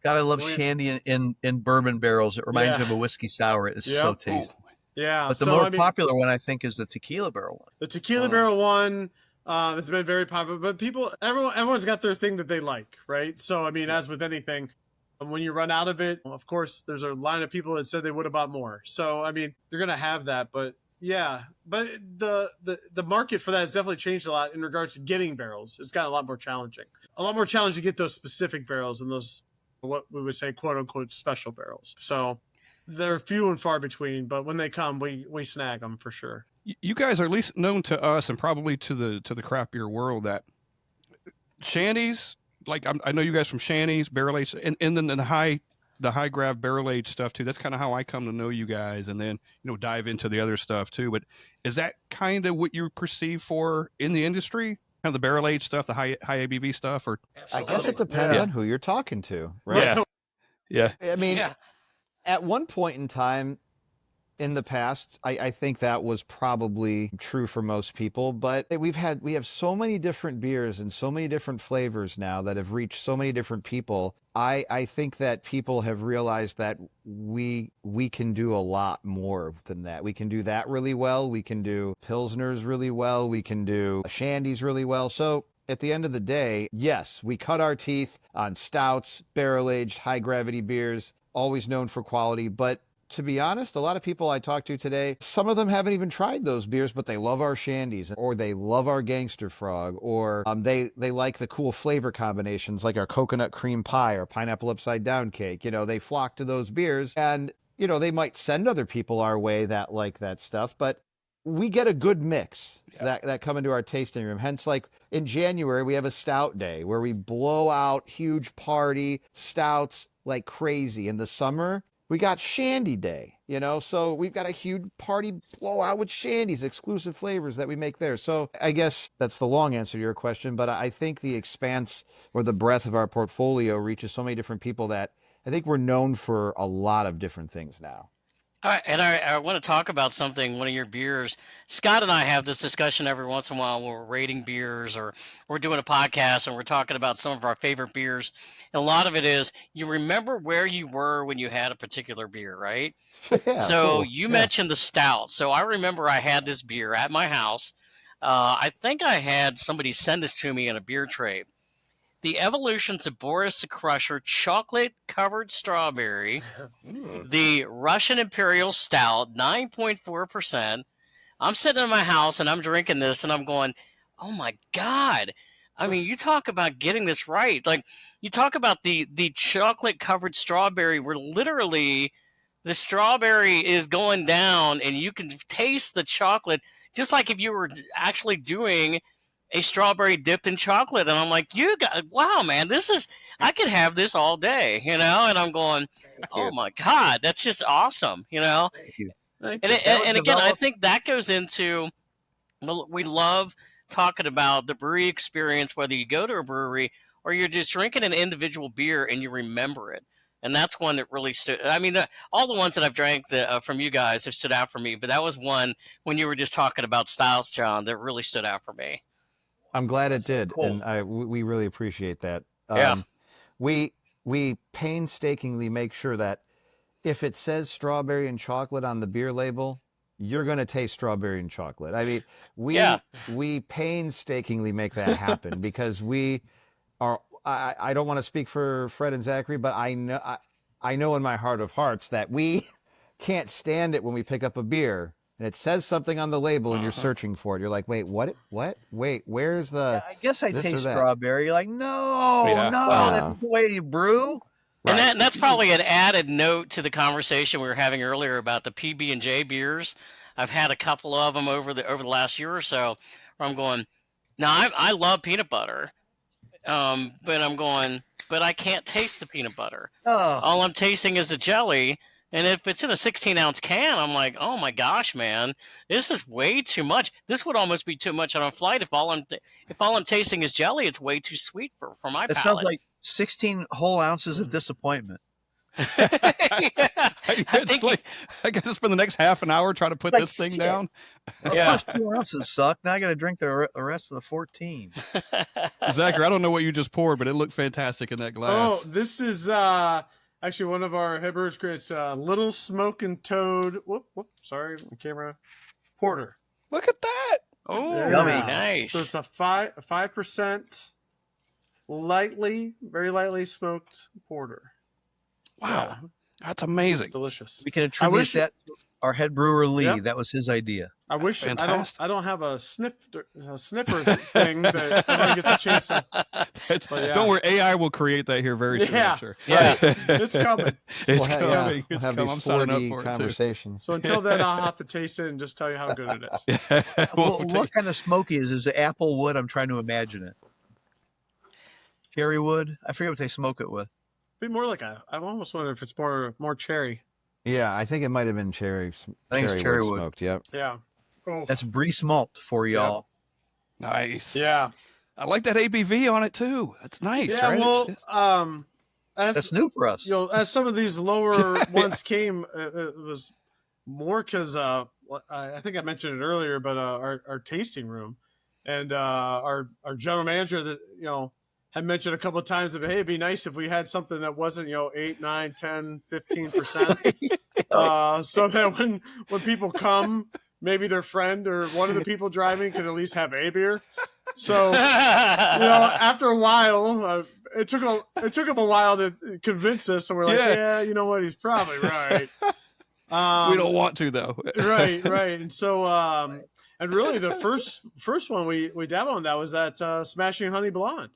God, I love Shandy in bourbon barrels. It reminds me of a whiskey sour. It is so tasty. Yeah. But the more popular one, I think, is the tequila barrel one. The tequila barrel one has been very popular. But everyone's got their thing that they like, right? So, I mean, as with anything, when you run out of it, of course, there's a line of people that said they would have bought more. So, I mean, you're going to have that, but yeah, but the market for that has definitely changed a lot in regards to getting barrels. It's gotten a lot more challenging. A lot more challenging to get those specific barrels and those, what we would say, quote unquote, special barrels. So they're few and far between, but when they come, we snag them for sure. You guys are at least known to us and probably to the craft beer world that Shandies, like I know you guys from Shandies, barrel aged, and then the high grav barrel aged stuff too. That's kind of how I come to know you guys, and then dive into the other stuff too. But is that kind of what you perceive for in the industry? Kind of the barrel aged stuff, the high ABV stuff, or I guess it depends on who you're talking to, right? Yeah. I mean, at one point in time in the past, I think that was probably true for most people, but we have so many different beers and so many different flavors now that have reached so many different people. I think that people have realized that we can do a lot more than that. We can do that really well. We can do Pilsners really well. We can do Shandies really well. So at the end of the day, yes, we cut our teeth on stouts, barrel-aged, high-gravity beers, always known for quality, but to be honest, a lot of people I talked to today, some of them haven't even tried those beers, but they love our Shandies, or they love our Gangster Frog, or they like the cool flavor combinations like our coconut cream pie or pineapple upside down cake. They flock to those beers, and they might send other people our way that like that stuff, but we get a good mix that come into our tasting room. Hence, like in January, we have a stout day where we blow out huge party stouts like crazy. In the summer, we got Shandy Day, so we've got a huge party blowout with Shandies, exclusive flavors that we make there. So I guess that's the long answer to your question, but I think the expanse or the breadth of our portfolio reaches so many different people that I think we're known for a lot of different things now. All right, and I want to talk about something, one of your beers. Scott and I have this discussion every once in a while when we're rating beers or we're doing a podcast and we're talking about some of our favorite beers. And a lot of it is you remember where you were when you had a particular beer, right? Yeah, So cool. you Yeah. mentioned the stout. So I remember I had this beer at my house. I think I had somebody send this to me in a beer tray. The Evolutions of Boris the Crusher chocolate covered strawberry, the Russian Imperial Stout, 9.4%. I'm sitting in my house and I'm drinking this and I'm going, oh my God. I mean, you talk about getting this right. Like, you talk about the chocolate covered strawberry, where literally the strawberry is going down and you can taste the chocolate, just like if you were actually doing a strawberry dipped in chocolate. And I'm like, wow, man, I could have this all day, And I'm going, oh my God, that's just awesome, Thank you. And again, I think that goes into, we love talking about the brewery experience, whether you go to a brewery or you're just drinking an individual beer and you remember it. And that's one that really stood. I mean, all the ones that I've drank from you guys have stood out for me, but that was one when you were just talking about styles, John, that really stood out for me. I'm glad it did, cool. and we really appreciate that. Yeah. We painstakingly make sure that if it says strawberry and chocolate on the beer label, you're going to taste strawberry and chocolate. I mean, we painstakingly make that happen because we are. I don't want to speak for Fred and Zachary, but I know in my heart of hearts that we can't stand it when we pick up a beer and it says something on the label and you're searching for it. You're like, wait, what? Wait, where's the? Yeah, I guess I this or taste that? strawberry. You're like, no, Yeah. that's not the way you brew. And that's probably an added note to the conversation we were having earlier about the PB&J beers. I've had a couple of them over the last year or so where I'm going, now I love peanut butter, but I'm going, but I can't taste the peanut butter. Oh, All I'm tasting is the jelly. And if it's in a 16-ounce can, I'm like, oh my gosh, man, this is way too much. This would almost be too much on a flight. If all I'm tasting is jelly, it's way too sweet for my it palate. sounds like 16 whole ounces of disappointment. I I got to spend the next half an hour trying to put this thing down. The first 2 ounces suck. Now I got to drink the rest of the 14. Zachary, I don't know what you just poured, but it looked fantastic in that glass. Oh, this is actually one of our head brewers creates Little Smokin' Toad. Whoop, sorry, the camera. Porter. Look at that. Oh, Yummy. nice. So it's a 5%, very lightly smoked porter. Wow. That's amazing. Delicious. We can attribute that to our head brewer Lee. Yep. That was his idea. I wish Fantastic. I don't have a sniffer thing that everyone gets a chance to. Don't worry, AI will create that here very soon. I'm sure. Yeah. It's coming. It's We'll coming. We'll It's have coming. these I'm signing up 4D for it too. conversations. So until then, I'll have to taste it and just tell you how good it is. Well, what kind of smoky is it apple wood? I'm trying to imagine it. Cherry wood? I forget what they smoke it with. Be more like I almost wonder if it's more cherry. Yeah, I think it might have been cherry. I think it's cherry wood. Smoked. Yep. Yeah. Oh. That's Breeze malt for y'all. Nice. Yeah. I like that ABV on it too. That's nice. Yeah. Right? Well, That's new for us. As some of these lower ones came, it was more because I think I mentioned it earlier, but our tasting room and our general manager that had mentioned a couple of times that, hey, it'd be nice if we had something that wasn't 8, 9, 10, 15%, so that when people come, maybe their friend or one of the people driving could at least have a beer. So after a while, it took him a while to convince us. So we're like, yeah, you know what, he's probably right. We don't want to though. right. And so, and really the first one we dabbled on that was that Smashing Honey Blonde.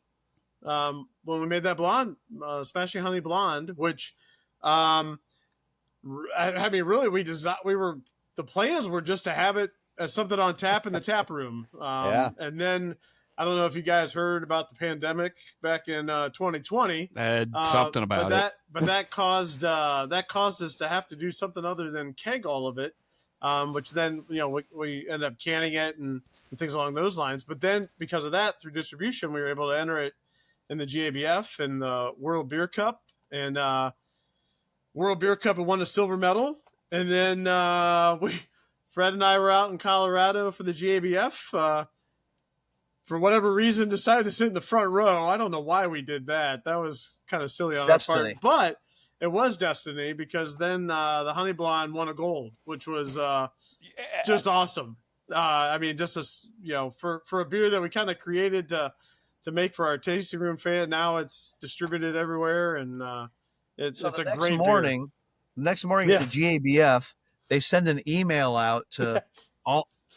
When we made that blonde, Smashing Honey Blonde, which, I mean, really the plans were just to have it as something on tap in the tap room. And then I don't know if you guys heard about the pandemic back in 2020. Something about it. But that caused us to have to do something other than keg all of it, which then we ended up canning it and things along those lines. But then because of that, through distribution, we were able to enter it in the GABF and the World Beer Cup, and World Beer Cup it won a silver medal. And then Fred and I were out in Colorado for the GABF. For whatever reason, decided to sit in the front row. I don't know why we did that. That was kind of silly on our part. But it was destiny, because then the Honey Blonde won a gold, which was just awesome. I mean, just for a beer that we kind of created to make for our tasting room fan. Now it's distributed everywhere, and it's a great beer. The next morning at the GABF, they send an email out to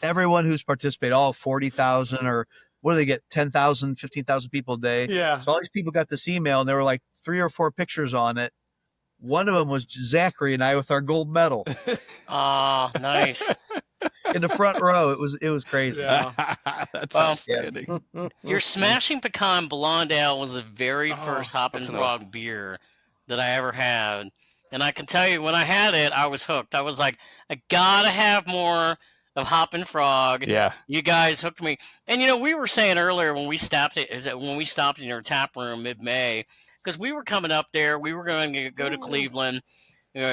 everyone who's participated, all 40,000 or what do they get, 10,000, 15,000 people a day. Yeah. So all these people got this email, and there were like 3 or 4 pictures on it. One of them was Zachary and I with our gold medal. Ah, nice. In the front row. It was crazy. Yeah. That's outstanding. Your Smashing Pecan Blonde Ale was the very first Hoppin Frog beer that I ever had. And I can tell you, when I had it, I was hooked. I was like, I gotta have more of Hoppin Frog. Yeah. You guys hooked me. And we were saying earlier when we stopped in your tap room mid-May, because we were coming up there, we were going to go to Cleveland,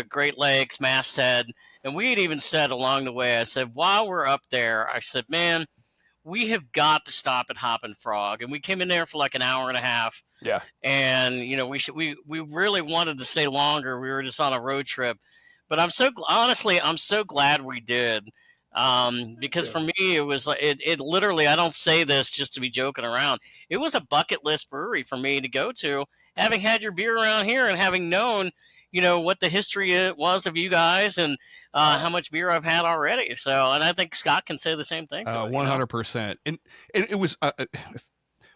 Great Lakes, Masthead, and we had even said along the way, I said, while we're up there, I said, man, we have got to stop at Hoppin Frog. And we came in there for like an hour and a half. Yeah. And, we really wanted to stay longer. We were just on a road trip. But I'm so glad we did. Because for me, it was like, it literally, I don't say this just to be joking around. It was a bucket list brewery for me to go to, having had your beer around here and having known, what the history was of you guys and how much beer I've had already. So, and I think Scott can say the same thing. 100%. And it was,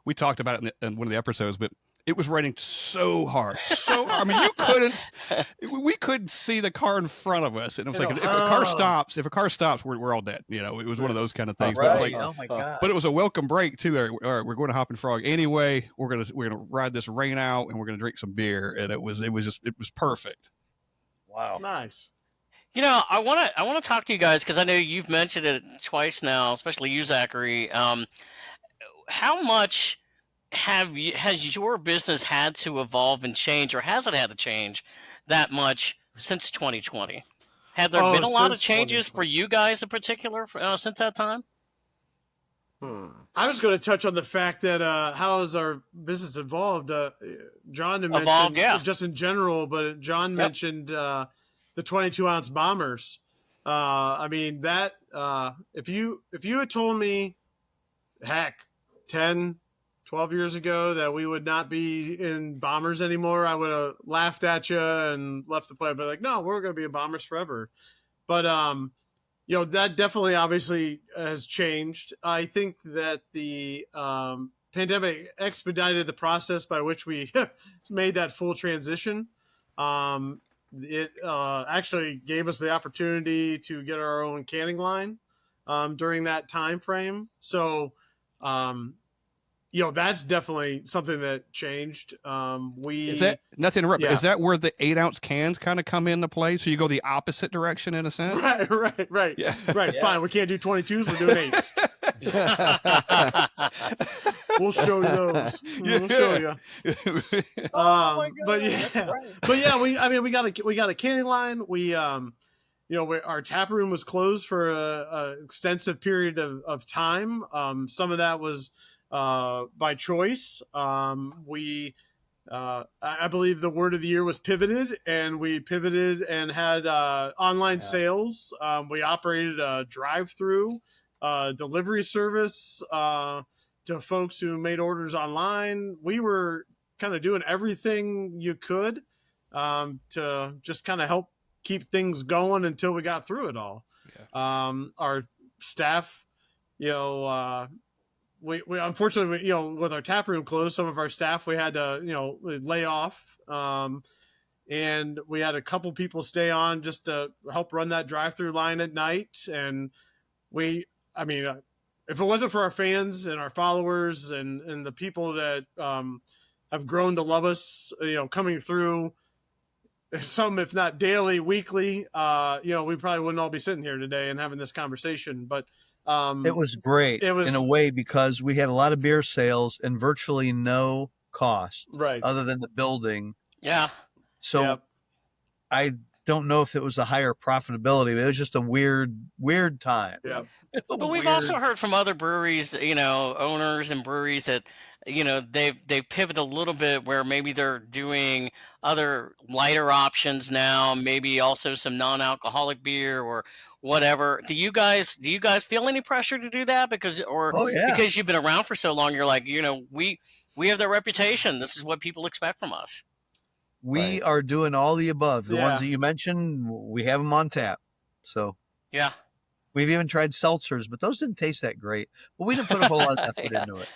we talked about it in one of the episodes, but it was raining so hard. I mean, we couldn't see the car in front of us. And it was like, if a car stops, we're all dead. It was one of those kind of things. Right. But Oh my God. But it was a welcome break too. All right, we're going to Hoppin Frog anyway. We're gonna ride this rain out, and we're gonna drink some beer. And it was perfect. Wow. Nice. I want to talk to you guys, because I know you've mentioned it twice now, especially you, Zachary. How much has your business had to evolve and change, or has it had to change that much since 2020? Have there been a lot of changes for you guys in particular since that time? I was going to touch on the fact that how has our business evolved? John mentioned just in general, but John mentioned the 22-ounce bombers. I mean, that if you had told me, heck, 10, 12 years ago that we would not be in bombers anymore, I would have laughed at you and left the play. But like, no, we're going to be in bombers forever. But that definitely obviously has changed. I think that the pandemic expedited the process by which we made that full transition. It actually gave us the opportunity to get our own canning line during that time frame. So, that's definitely something that changed. Is that, not to interrupt, Yeah. is that where the 8-ounce cans kind of come into play? So you go the opposite direction in a sense? Right. Yeah. Right. Yeah. Fine. We can't do 22s. We're doing 8s. We'll show you those. We'll show you. We got a canning line. Our tap room was closed for a extensive period of time. Some of that was by choice. I believe the word of the year was pivoted, and we pivoted and had online sales. We operated a drive-through delivery service to folks who made orders online. We were kind of doing everything you could to just kind of help keep things going until we got through it all. Yeah. Our staff, we unfortunately, with our tap room closed, some of our staff, we had to, lay off. And we had a couple people stay on just to help run that drive-through line at night. And if it wasn't for our fans and our followers and the people that have grown to love us, coming through, some, if not daily, weekly, we probably wouldn't all be sitting here today and having this conversation. But it was great in a way, because we had a lot of beer sales and virtually no cost right other than the building. Yeah. So I don't know if it was a higher profitability, but it was just a weird time. Yeah. But we've also heard from other breweries, owners and breweries that, they've pivoted a little bit where maybe they're doing other lighter options now, maybe also some non-alcoholic beer or whatever. Do you guys feel any pressure to do that because Oh yeah, because you've been around for so long, you're like, we have that reputation. This is what people expect from us. we are doing all the above. The ones Yeah. that you mentioned, we have them on tap. So Yeah. we've even tried seltzers, but those didn't taste that great. But we didn't put a whole lot of effort Yeah. into it.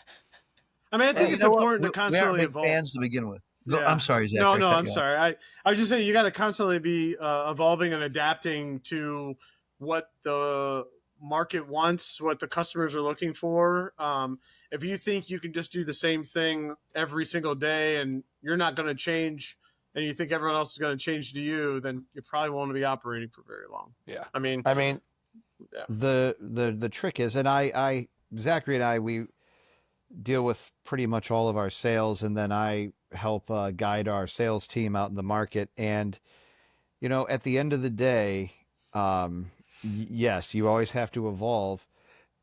I mean, I think And it's you know what? important to We aren't constantly big evolve. fans to begin with. Go, Yeah. I'm sorry, Zach. No, I cut I'm you off. sorry. I was just saying you got to constantly be evolving and adapting to what the market wants, what the customers are looking for. If you think you can just do the same thing every single day and you're not going to change, and you think everyone else is going to change to you, then you probably won't be operating for very long. Yeah. I mean, yeah. The trick is, and I Zachary and I, we deal with pretty much all of our sales, and then I help guide our sales team out in the market. And at the end of the day, yes, you always have to evolve,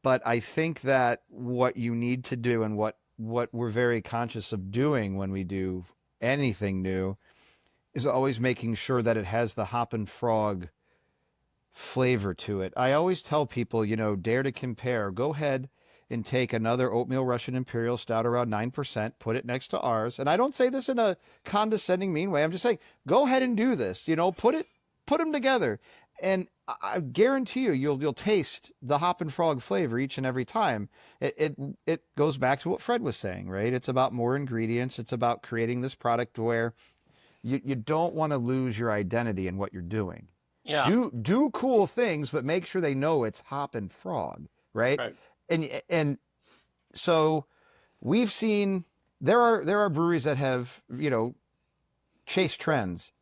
but I think that what you need to do, and what we're very conscious of doing when we do anything new, is always making sure that it has the Hoppin Frog flavor to it. I always tell people, dare to compare. Go ahead and take another oatmeal Russian Imperial Stout around 9%, put it next to ours. And I don't say this in a condescending, mean way. I'm just saying, go ahead and do this. Put them together, and I guarantee you'll taste the Hoppin Frog flavor each and every time. It goes back to what Fred was saying, right? It's about more ingredients. It's about creating this product where you don't want to lose your identity in what you're doing. Yeah. Do cool things, but make sure they know it's Hoppin Frog, right? Right. And so we've seen there are breweries that have chased trends,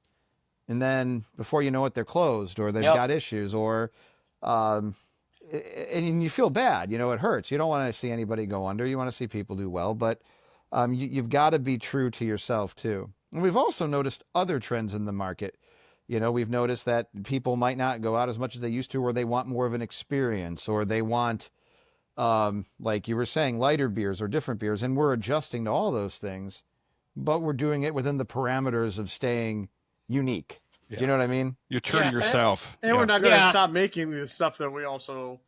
and then before you know it, they're closed, or they've Yep. got issues, or and you feel bad. It hurts. You don't want to see anybody go under. You want to see people do well, but you've got to be true to yourself too. And we've also noticed other trends in the market. We've noticed that people might not go out as much as they used to, or they want more of an experience, or they want, like you were saying, lighter beers or different beers. And we're adjusting to all those things, but we're doing it within the parameters of staying unique. Yeah. Do you know what I mean? You're true to yourself. And we're not going to Yeah. stop making the stuff that we also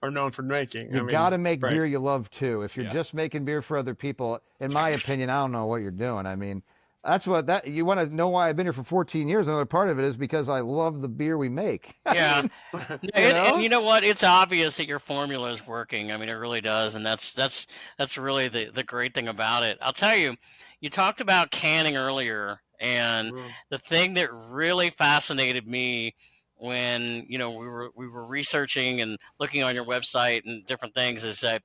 are known for making. You got to make right. beer you love too. If you're Yeah. just making beer for other people, in my opinion, I don't know what you're doing. I mean, that's what you want to know why I've been here for 14 years. Another part of it is because I love the beer we make. Yeah. know? And you know what? It's obvious that your formula is working. I mean, it really does. And that's really the great thing about it. I'll tell you, you talked about canning earlier, and the thing that really fascinated me when, we were researching and looking on your website and different things is that,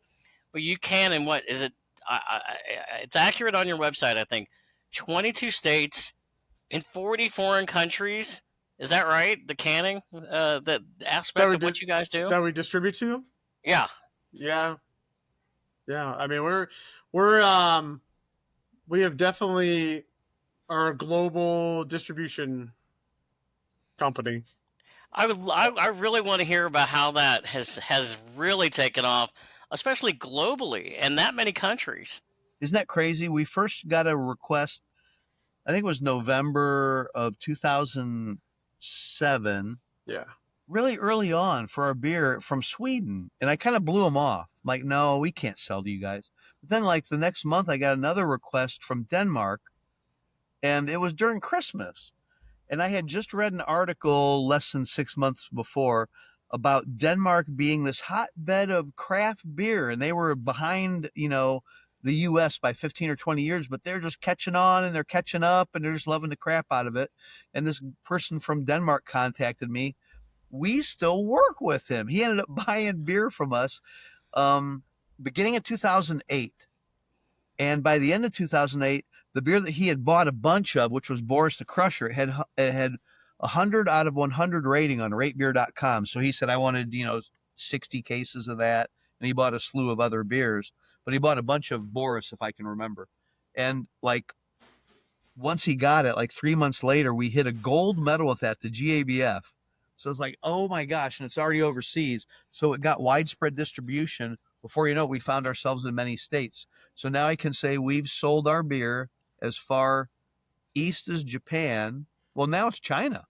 well, you can, and what is it? It's accurate on your website, I think. 22 states in 40 foreign countries. Is that right? The canning, the aspect of what you guys do? That we distribute to? Yeah. Yeah. I mean, we have definitely are a global distribution company. I really want to hear about how that has really taken off, especially globally, and that many countries. Isn't that crazy? We first got a request, I think it was November of 2007. Yeah. Really early on, for our beer from Sweden. And I kind of blew them off. I'm like, no, we can't sell to you guys. But then like the next month, I got another request from Denmark, and it was during Christmas. And I had just read an article less than 6 months before about Denmark being this hotbed of craft beer. And they were behind, the U.S. by 15 or 20 years, but they're just catching on, and they're catching up, and they're just loving the crap out of it. And this person from Denmark contacted me. We still work with him. He ended up buying beer from us beginning of 2008. And by the end of 2008, the beer that he had bought a bunch of, which was Boris the Crusher, it had 100 out of 100 rating on ratebeer.com. So he said, I wanted, 60 cases of that. And he bought a slew of other beers. But he bought a bunch of Boris, if I can remember. And like once he got it, like 3 months later, we hit a gold medal with that, the GABF. So it's like, oh my gosh, and it's already overseas. So it got widespread distribution. Before you know it, we found ourselves in many states. So now I can say we've sold our beer as far east as Japan. Well, now it's China.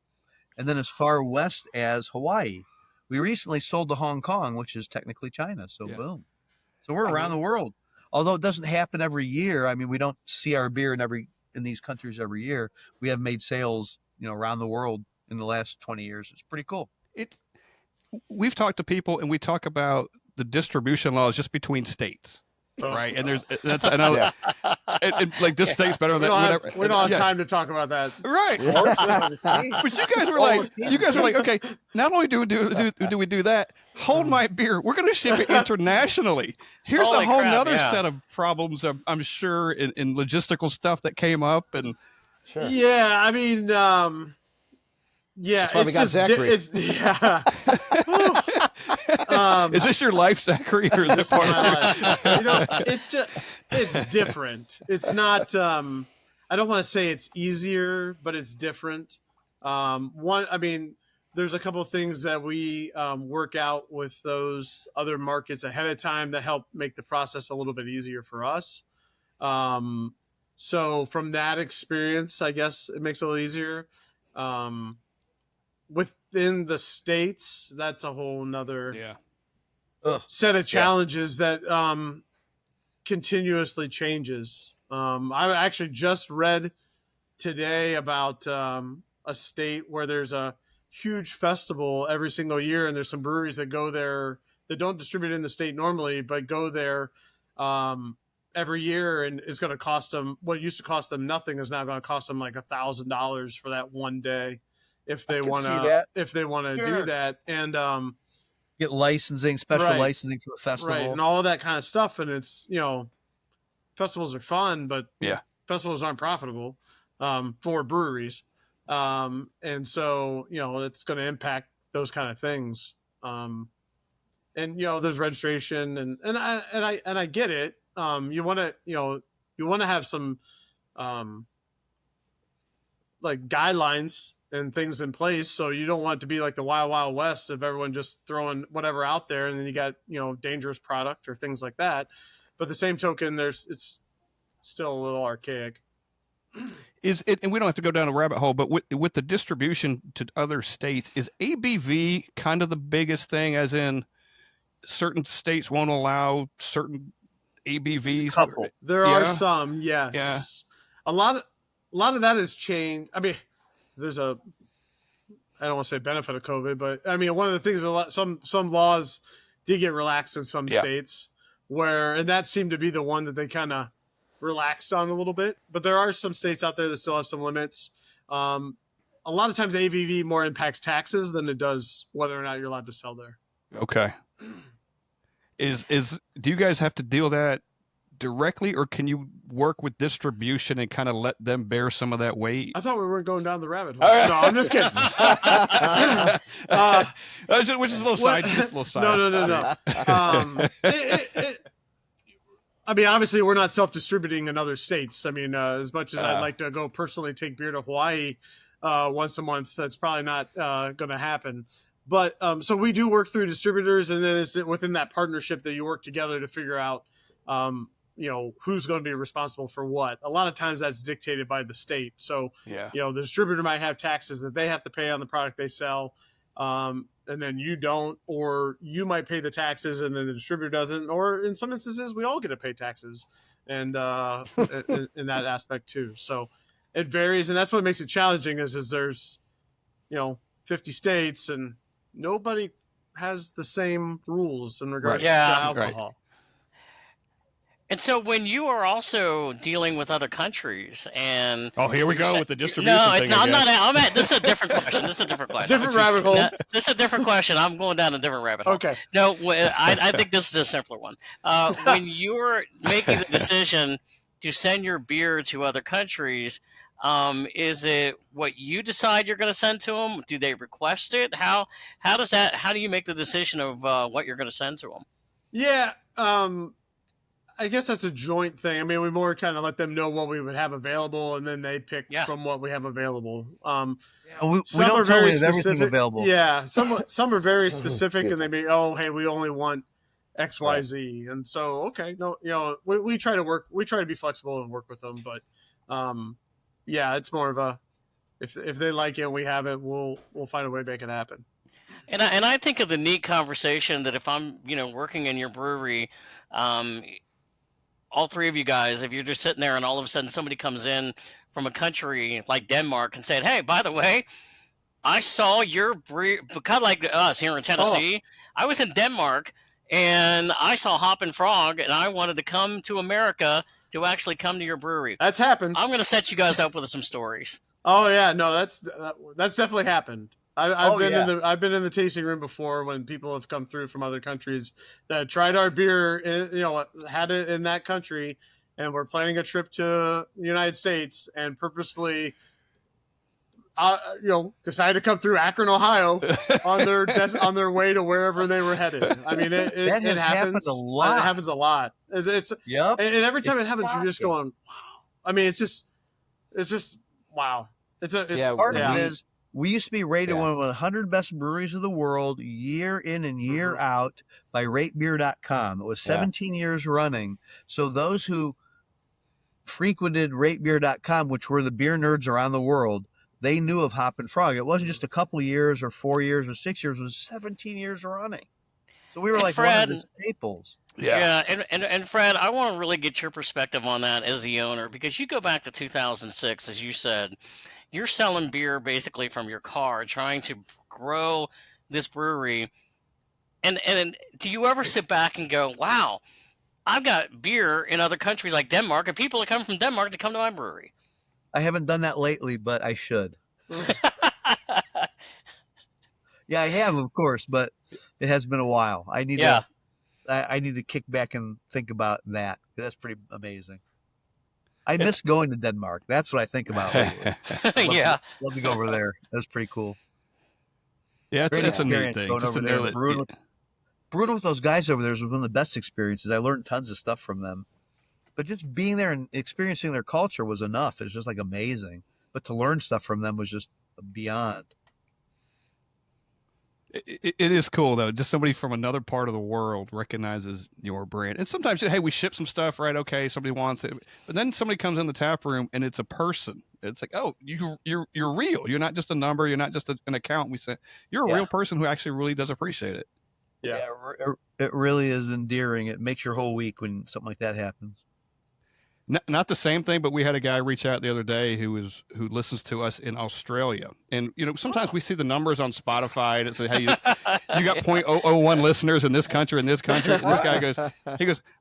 And then as far west as Hawaii. We recently sold to Hong Kong, which is technically China. So boom. So we're around the world. Although it doesn't happen every year. I mean, we don't see our beer in these countries every year. We have made sales, around the world in the last 20 years. It's pretty cool. We've talked to people and we talk about the distribution laws just between states. Right. And I know like this state's better than whatever. We don't have time to talk about that. Right. But you guys were like, okay, not only do we do that, hold my beer, we're going to ship it internationally. Here's a whole nother set of problems, I'm sure, in logistical stuff that came up. And sure. Yeah, I mean, it's just Zachary. Is this your life, Zachary, or is it part of my life? It's different. It's not. I don't want to say it's easier, but it's different. There's a couple of things that we work out with those other markets ahead of time that help make the process a little bit easier for us. So from that experience, I guess it makes it a little easier. Within the States, that's a whole nother set of challenges that continuously changes. I actually just read today about a state where there's a huge festival every single year, and there's some breweries that go there that don't distribute in the state normally, but go there every year, and it's going to cost them what used to cost them nothing is now going to cost them like $1,000 for that one day. If they want to do that, and get licensing, special licensing for the festival, and all of that kind of stuff. And it's festivals are fun, but festivals aren't profitable for breweries, and so it's going to impact those kind of things. And there's registration, and I get it. You want to have some like guidelines and things in place, so you don't want it to be like the wild west of everyone just throwing whatever out there, and then you got dangerous product or things like that. But the same token, it's still a little archaic. Is it? And we don't have to go down a rabbit hole, but with the distribution to other states, is ABV kind of the biggest thing? As in, certain states won't allow certain ABVs. There are some, yes. Yeah. A lot of that has changed. I mean, there's I don't want to say benefit of COVID, but I mean, one of the things, some laws did get relaxed in some states and that seemed to be the one that they kind of relaxed on a little bit, but there are some states out there that still have some limits. A lot of times ABV more impacts taxes than it does whether or not you're allowed to sell there. Okay. Do you guys have to deal that directly, or can you work with distribution and kind of let them bear some of that weight? I thought we weren't going down the rabbit hole. No, I'm just kidding. Which is a little side. No. I mean, obviously, we're not self-distributing in other states. I mean, as much as I'd like to go personally take beer to Hawaii once a month, that's probably not going to happen. But so we do work through distributors, and then it's within that partnership that you work together to figure out who's going to be responsible for what. A lot of times that's dictated by the state. So, the distributor might have taxes that they have to pay on the product they sell. And then you don't, or you might pay the taxes and then the distributor doesn't, or in some instances we all get to pay taxes and in that aspect too. So it varies. And that's what makes it challenging is there's, 50 states and nobody has the same rules in regards to alcohol. Right. And so when you are also dealing with other countries and here we go with the distribution thing. This is a different question. Different rabbit hole. This is a different question. I'm going down a different rabbit hole. Okay. No, I think this is a simpler one. When you're making the decision to send your beer to other countries, is it what you decide you're going to send to them? Do they request it? How do you make the decision of what you're going to send to them? Yeah. I guess that's a joint thing. I mean, we more kind of let them know what we would have available, and then they pick from what we have available. We don't totally have everything available. Yeah, some are very specific, and they may, hey, we only want X, Y, Z, and so okay, no, we try to be flexible and work with them, but it's more of a if they like it, and we have it, we'll find a way to make it happen. And I think of the neat conversation that if I'm working in your brewery, all three of you guys, if you're just sitting there and all of a sudden somebody comes in from a country like Denmark and said, hey, by the way, I saw your brewery, kind of like us here in Tennessee. I was in Denmark and I saw Hoppin Frog and I wanted to come to America to actually come to your brewery. That's happened. I'm going to set you guys up with some stories. Oh yeah, no, that's definitely happened. I've been in the tasting room before when people have come through from other countries that tried our beer, had it in that country, and were planning a trip to the United States and purposefully, decided to come through Akron, Ohio, on their way to wherever they were headed. I mean, it happens a lot. It happens a lot. It's yep. And every time it happens, you're just going, wow. I mean, it's just wow. Part of it is. We used to be rated one of the 100 best breweries of the world year in and year out by ratebeer.com. It was 17 years running. So those who frequented ratebeer.com, which were the beer nerds around the world, they knew of Hoppin Frog. It wasn't just a couple years or 4 years or 6 years. It was 17 years running. So we were like Fred, one of the staples. Yeah. And Fred, I want to really get your perspective on that as the owner, because you go back to 2006, as you said. You're selling beer basically from your car, trying to grow this brewery. And do you ever sit back and go, wow, I've got beer in other countries like Denmark, and people are coming from Denmark to come to my brewery? I haven't done that lately, but I should. Yeah, I have, of course, but it has been a while. I need to kick back and think about that. That's pretty amazing. I miss going to Denmark. That's what I think about lately. Love to go over there. That's pretty cool. Yeah, it's a neat thing. Going over there, brewing with those guys over there is one of the best experiences. I learned tons of stuff from them. But just being there and experiencing their culture was enough. It was just like amazing. But to learn stuff from them was just beyond. It is cool, though. Just somebody from another part of the world recognizes your brand. And sometimes, hey, we ship some stuff, right? Okay, somebody wants it. But then somebody comes in the tap room and it's a person. It's like, oh, you're real. You're not just a number. You're not just an account. We say you're a real person who actually really does appreciate it. Yeah, it really is endearing. It makes your whole week when something like that happens. Not the same thing, but we had a guy reach out the other day who listens to us in Australia, and sometimes we see the numbers on Spotify and it says, "Hey, you got 0.001 listeners in this country, And this guy goes,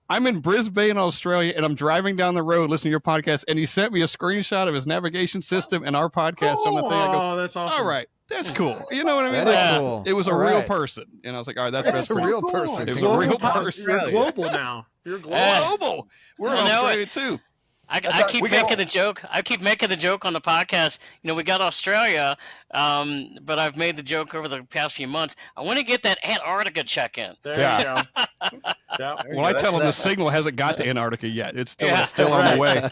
"I'm in Brisbane, Australia, and I'm driving down the road listening to your podcast." And he sent me a screenshot of his navigation system and our podcast on the thing. I go, that's awesome! All right, that's cool. You know what I mean? That is cool. It was a real person, and I was like, all right, that's a real person. It was a real person. You're global now. You're global. We're in Australia too. I keep making the joke. I keep making the joke on the podcast. We got Australia, but I've made the joke over the past few months. I want to get that Antarctica check-in. There you go. Yeah. Well, I tell them the signal hasn't got to Antarctica yet. It's still on the way.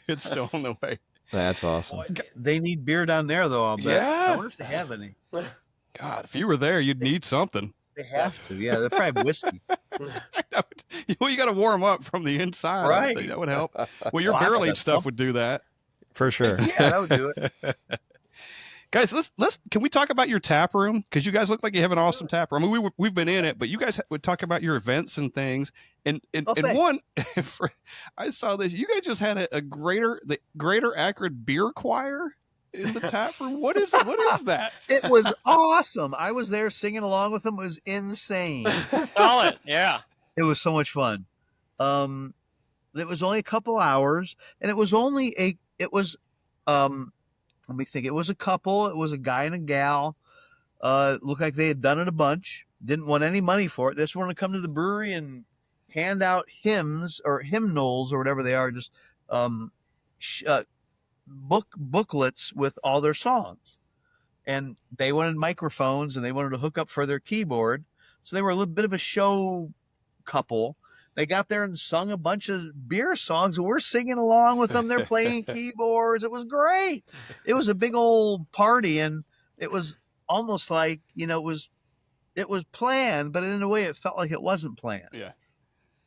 It's still on the way. That's awesome. They need beer down there, though. I'll bet. Yeah. I wonder if they have any. God, if you were there, you'd need something. They have to. Yeah, they probably have whiskey. Well, you got to warm up from the inside. Right. I think that would help. Well, your barrel aged stuff would do that. For sure. Yeah, that would do it. Guys, can we talk about your tap room? Because you guys look like you have an awesome tap room. I mean, we've been in it, but you guys would talk about your events and things. And one, I saw this. You guys just had the Greater Akron Beer Choir in the tap room. What is that? It was awesome. I was there singing along with them. It was insane. Solid, yeah. It was so much fun. It was only a couple hours, and it was let me think. It was a couple. It was a guy and a gal. Looked like they had done it a bunch. Didn't want any money for it. They just wanted to come to the brewery and hand out hymns or hymnals or whatever they are, just booklets with all their songs. And they wanted microphones and they wanted to hook up for their keyboard. So they were a little bit of a show couple. They got there and sung a bunch of beer songs, and we're singing along with them. They're playing keyboards. It was great. It was a big old party, and it was almost like, it was planned, but in a way it felt like it wasn't planned. Yeah.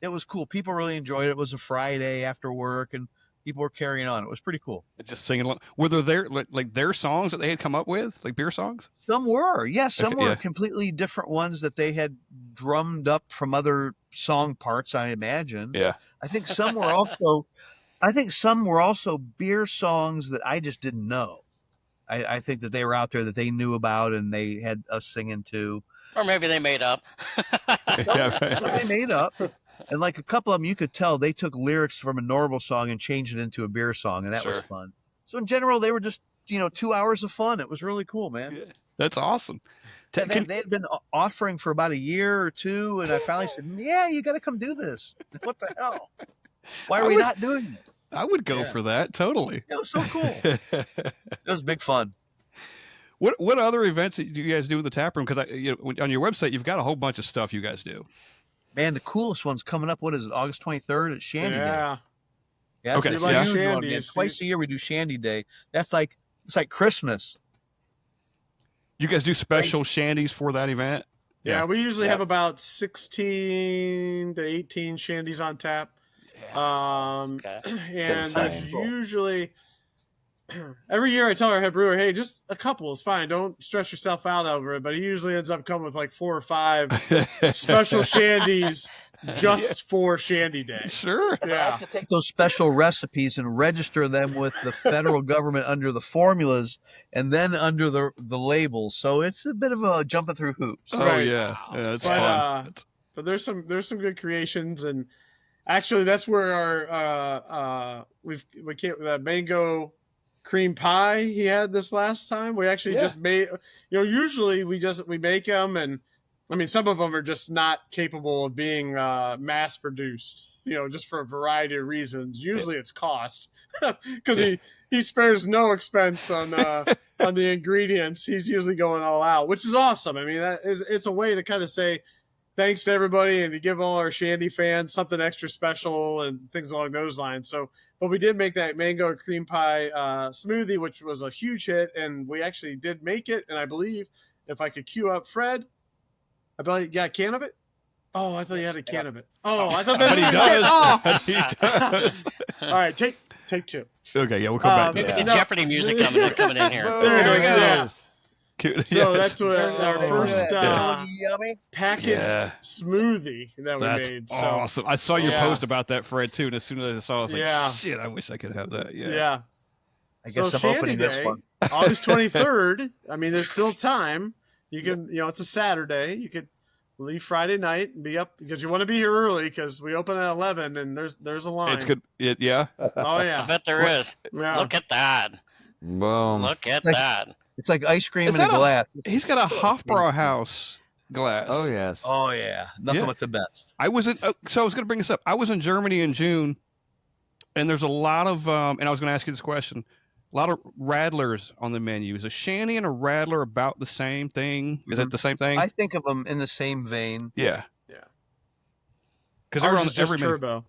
It was cool. People really enjoyed it. It was a Friday after work, and people were carrying on. It was pretty cool. Just singing along. Were there like their songs that they had come up with, like beer songs? Some were, yes. Some Okay, were yeah. completely different ones that they had drummed up from other song parts, I imagine. Yeah. I think some were also beer songs that I just didn't know. I think that they were out there that they knew about and they had us singing too. Or maybe they made up. Yeah, right. They made up. And like a couple of them, you could tell they took lyrics from a normal song and changed it into a beer song, and that was fun. So in general, they were just 2 hours of fun. It was really cool, man. Yeah. That's awesome. They had been offering for about a year or two, and I finally said, "Yeah, you got to come do this." What the hell? Why are we not doing it? I would go for that totally. It was so cool. It was big fun. What other events do you guys do with the tap room? Because on your website you've got a whole bunch of stuff you guys do. Man, the coolest one's coming up. What is it? August 23rd at Shandy Day. Yeah, Okay. it's Yeah. a huge one, man. Shandies. Twice a year we do Shandy Day. It's like Christmas. You guys do special shandies for that event? Yeah, we usually have about 16 to 18 shandies on tap. Okay. And there's usually every year I tell our head brewer, hey, just a couple is fine. Don't stress yourself out over it. But he usually ends up coming with like 4 or 5 special shandies just for Shandy Day. Sure. I Yeah. have to take those special recipes and register them with the federal government under the formulas and then under the labels. So it's a bit of a jumping through hoops. Oh Right. yeah, it's But, fun. But there's some good creations, and actually that's where our we came with that mango cream pie he had this last time. We actually just made, usually we make them, and I mean, some of them are just not capable of being mass produced, just for a variety of reasons. Usually it's cost, because he spares no expense on the ingredients. He's usually going all out, which is awesome. I mean, it's a way to kind of say thanks to everybody and to give all our Shandy fans something extra special and things along those lines. So, but we did make that mango cream pie smoothie, which was a huge hit, and we actually did make it. And I believe, if I could cue up Fred, I believe you got a can of it. Oh, I thought you had a can of it. Oh, I thought But he that does. He does. All right, take 2. Okay, yeah, we'll come back. Maybe To the that. Jeopardy music coming in here. There it is. Yeah. Cute. So Yes. that's what our first Yummy. packaged smoothie that we That's made. So awesome. I saw your Yeah. post about that, Fred, too. And as soon as I saw it, I was like, Yeah. shit, I wish I could have that. Yeah. yeah. I guess I'm Shandy opening this Day, one. August 23rd. I mean, there's still time. You can, it's a Saturday. You could leave Friday night and be up because you want to be here early because we open at 11 and there's a line. It's good. Yeah. Oh I yeah. bet there is. Yeah. Look at that. Boom. Look at like- that. It's like ice cream Is in a that a- glass. He's got a Hofbrauhaus glass. Oh yes. Oh, yeah. Nothing Yeah. but the best. I was in, so I was going to bring this up. I was in Germany in June, and there's a lot of, and I was going to ask you this question, a lot of Radlers on the menu. Is a Shandy and a Radler about the same thing? Is it the same thing? I think of them in the same vein. Yeah. Yeah. Because they were Ours on is just every menu. turbo.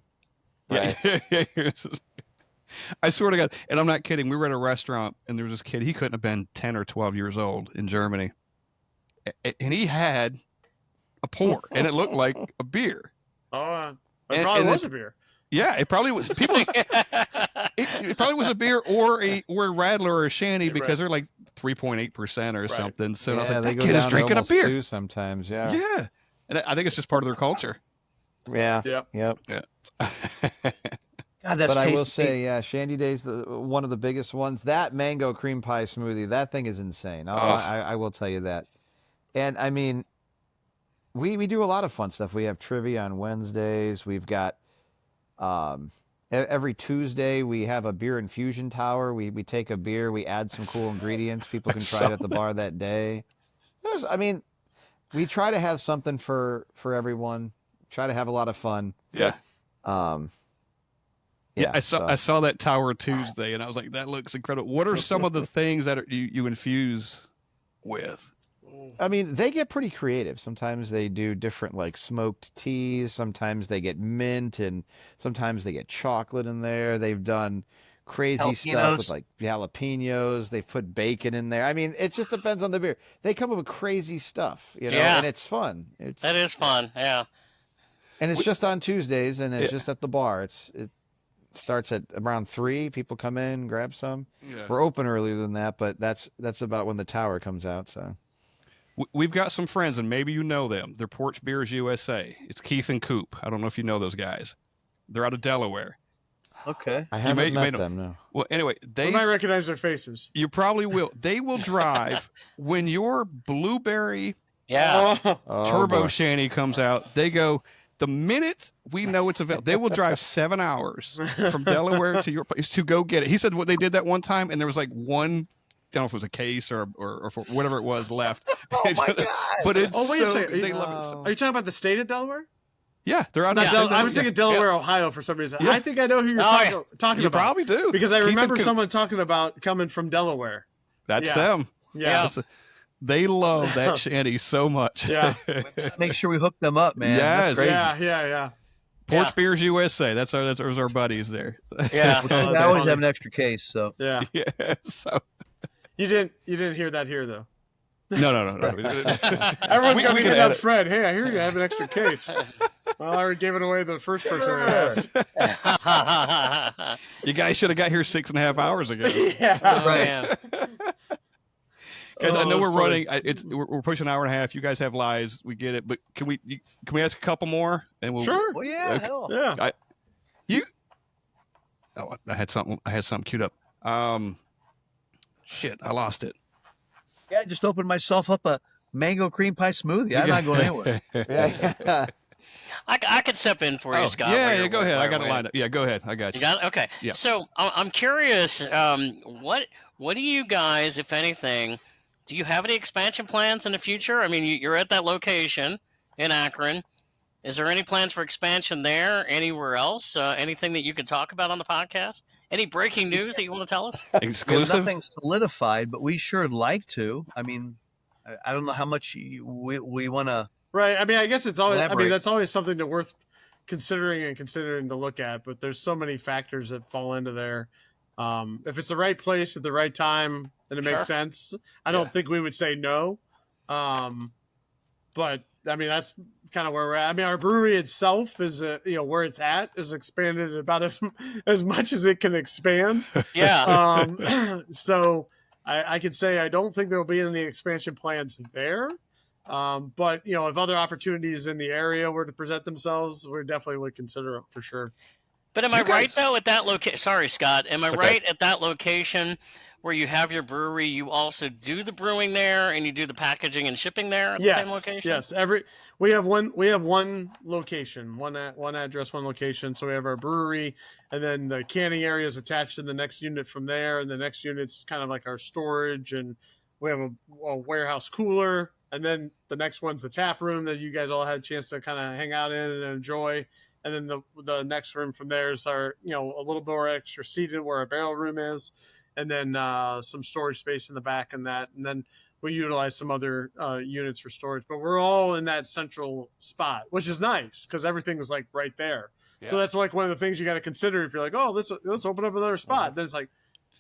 Yeah. I swear to God, and I'm not kidding. We were at a restaurant, and there was this kid. He couldn't have been 10 or 12 years old in Germany, and he had a pour, and it looked like a beer. Oh, it And- probably and was it- a beer. Yeah, it probably was. People, it probably was a beer or a Radler or a Shandy because they're like 3.8% or something. So I was like, they that go kid is down to drinking a almost beer. 2 sometimes. Yeah. Yeah, and I think it's just part of their culture. Yeah. Yep. Yep. God, that's But I will tasty. say, yeah, Shandy Day's one of the biggest ones. That mango cream pie smoothie, that thing is insane. I will tell you that. And I mean, we do a lot of fun stuff. We have trivia on Wednesdays. We've got every Tuesday we have a beer infusion tower. We take a beer, we add some cool ingredients. People can try it at the bar that day. We try to have something for everyone. Try to have a lot of fun. Yeah. Yeah, I saw that tower Tuesday, and I was like, that looks incredible. What are some of the things that you infuse with? I mean, they get pretty creative. Sometimes they do different, like, smoked teas. Sometimes they get mint, and sometimes they get chocolate in there. They've done crazy stuff with, like, jalapenos. They've put bacon in there. I mean, it just depends on the beer. They come up with crazy stuff, and it's fun. That is fun, yeah. And it's just on Tuesdays, and it's just at the bar. It starts at around 3. People come in, grab some. Yeah. We're open earlier than that, but that's about when the tower comes out, so... We've got some friends, and maybe you know them. They're Porch Beers USA. It's Keith and Coop. I don't know if you know those guys. They're out of Delaware. Okay. I haven't met them, no. Well, anyway, I might recognize their faces. You probably will. They will drive when your blueberry turbo shandy comes out. They go, the minute we know it's available, they will drive 7 hours from Delaware to your place to go get it. He said what they did that one time, and there was like one, I don't know if it was a case or whatever it was left. Oh my God. But it's wait a second. they love it so. Are you talking about the state of Delaware? Yeah, they're out of I was thinking Delaware, Ohio for some reason. Yeah. I think I know who you're talking about. You probably do. Because I Keith remember and Coop. someone talking about coming from Delaware. That's them. Yeah. They love that shandy so much. Yeah. Make sure we hook them up, man. Yes. That's crazy. Yeah. Porch Beers USA. That's our buddies there. Yeah. I always have an extra case, so. Yeah. Yeah. So You didn't hear that here though. no. Everyone's got to be hitting up Fred. Hey, I hear you have an extra case. Well, I already gave it away to the first person I asked. You guys should have got here 6.5 hours ago. Yeah. Right. Guys, I know we're that's running. We're pushing an hour and a half. You guys have lives. We get it. But can we ask a couple more? And we'll. Sure. Well, yeah, hell. Yeah. I had something queued up. Shit, I lost it. Yeah, I just opened myself up a mango cream pie smoothie. I'm not going anywhere. Yeah. I could step in for you, Scott. Yeah, go ahead. I got it lined up. Yeah, go ahead. I got you. You got it? Okay. Yeah. So I'm curious, what do you guys, if anything, do you have any expansion plans in the future? I mean, you're at that location in Akron. Is there any plans for expansion there, anywhere else? Anything that you can talk about on the podcast? Any breaking news that you want to tell us? Exclusive? Nothing solidified, but we sure would like to. I mean, I don't know how much we want to. Right. I mean, I guess it's always. I mean, Elaborate. that's always something to worth considering to look at. But there's so many factors that fall into there. If it's the right place at the right time, then it makes sense. I don't think we would say no. But I mean, that's kind of where we're at. I mean, our brewery itself is, where it's at is expanded about as much as it can expand. Yeah. So I could say I don't think there'll be any expansion plans there. But if other opportunities in the area were to present themselves, we definitely would consider it for sure. But am I right though at that location? Sorry, Scott. Am I right at that location where you have your brewery? You also do the brewing there, and you do the packaging and shipping there at the same location. Yes. We have one location, one address, one location. So we have our brewery, and then the canning area is attached to the next unit from there, and the next unit's kind of like our storage, and we have a warehouse cooler, and then the next one's the tap room that you guys all had a chance to kind of hang out in and enjoy. And then the next room from there is our, a little bit more extra seated where our barrel room is. And then some storage space in the back and that. And then we utilize some other units for storage. But we're all in that central spot, which is nice because everything is like right there. Yeah. So that's like one of the things you got to consider if you're like, oh, let's open up another spot. Mm-hmm. Then it's like,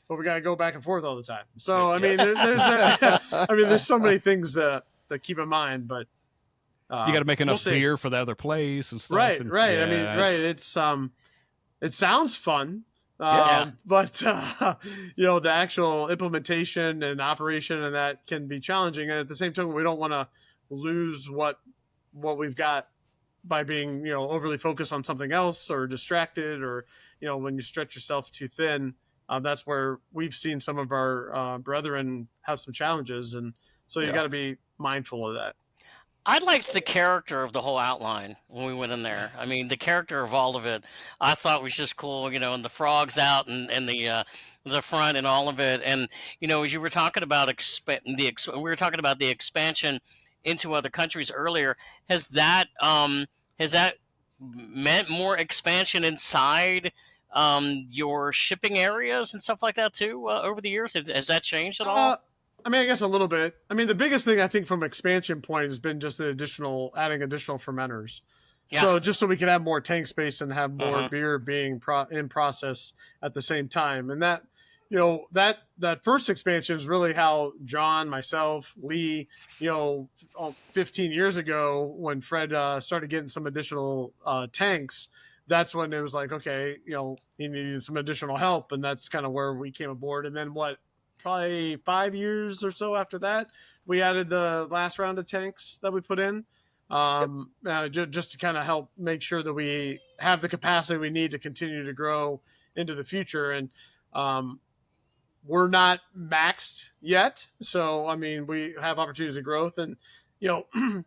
well, we got to go back and forth all the time. So, I mean, there's so many things that keep in mind, but you got to make enough beer for the other place and stuff. Right. And, Yeah, I mean, right. It's it sounds fun, but the actual implementation and operation and that can be challenging. And at the same time, we don't want to lose what we've got by being overly focused on something else or distracted or when you stretch yourself too thin. That's where we've seen some of our brethren have some challenges, and so you got to be mindful of that. I liked the character of the whole outline when we went in there. I mean, the character of all of it, I thought was just cool. And the frogs out and the front and all of it. And as you were talking about we were talking about the expansion into other countries earlier. Has that meant more expansion inside your shipping areas and stuff like that too over the years? Has that changed at all? I mean, I guess a little bit. I mean, the biggest thing I think from expansion point has been just adding additional fermenters. Yeah. So just so we can have more tank space and have more beer being in process at the same time. And that, that first expansion is really how John, myself, Lee, 15 years ago when Fred started getting some additional tanks, that's when it was like, okay, he needed some additional help. And that's kind of where we came aboard. And then probably 5 years or so after that, we added the last round of tanks that we put in, just to kind of help make sure that we have the capacity we need to continue to grow into the future. And we're not maxed yet. So, I mean, we have opportunities of growth, and,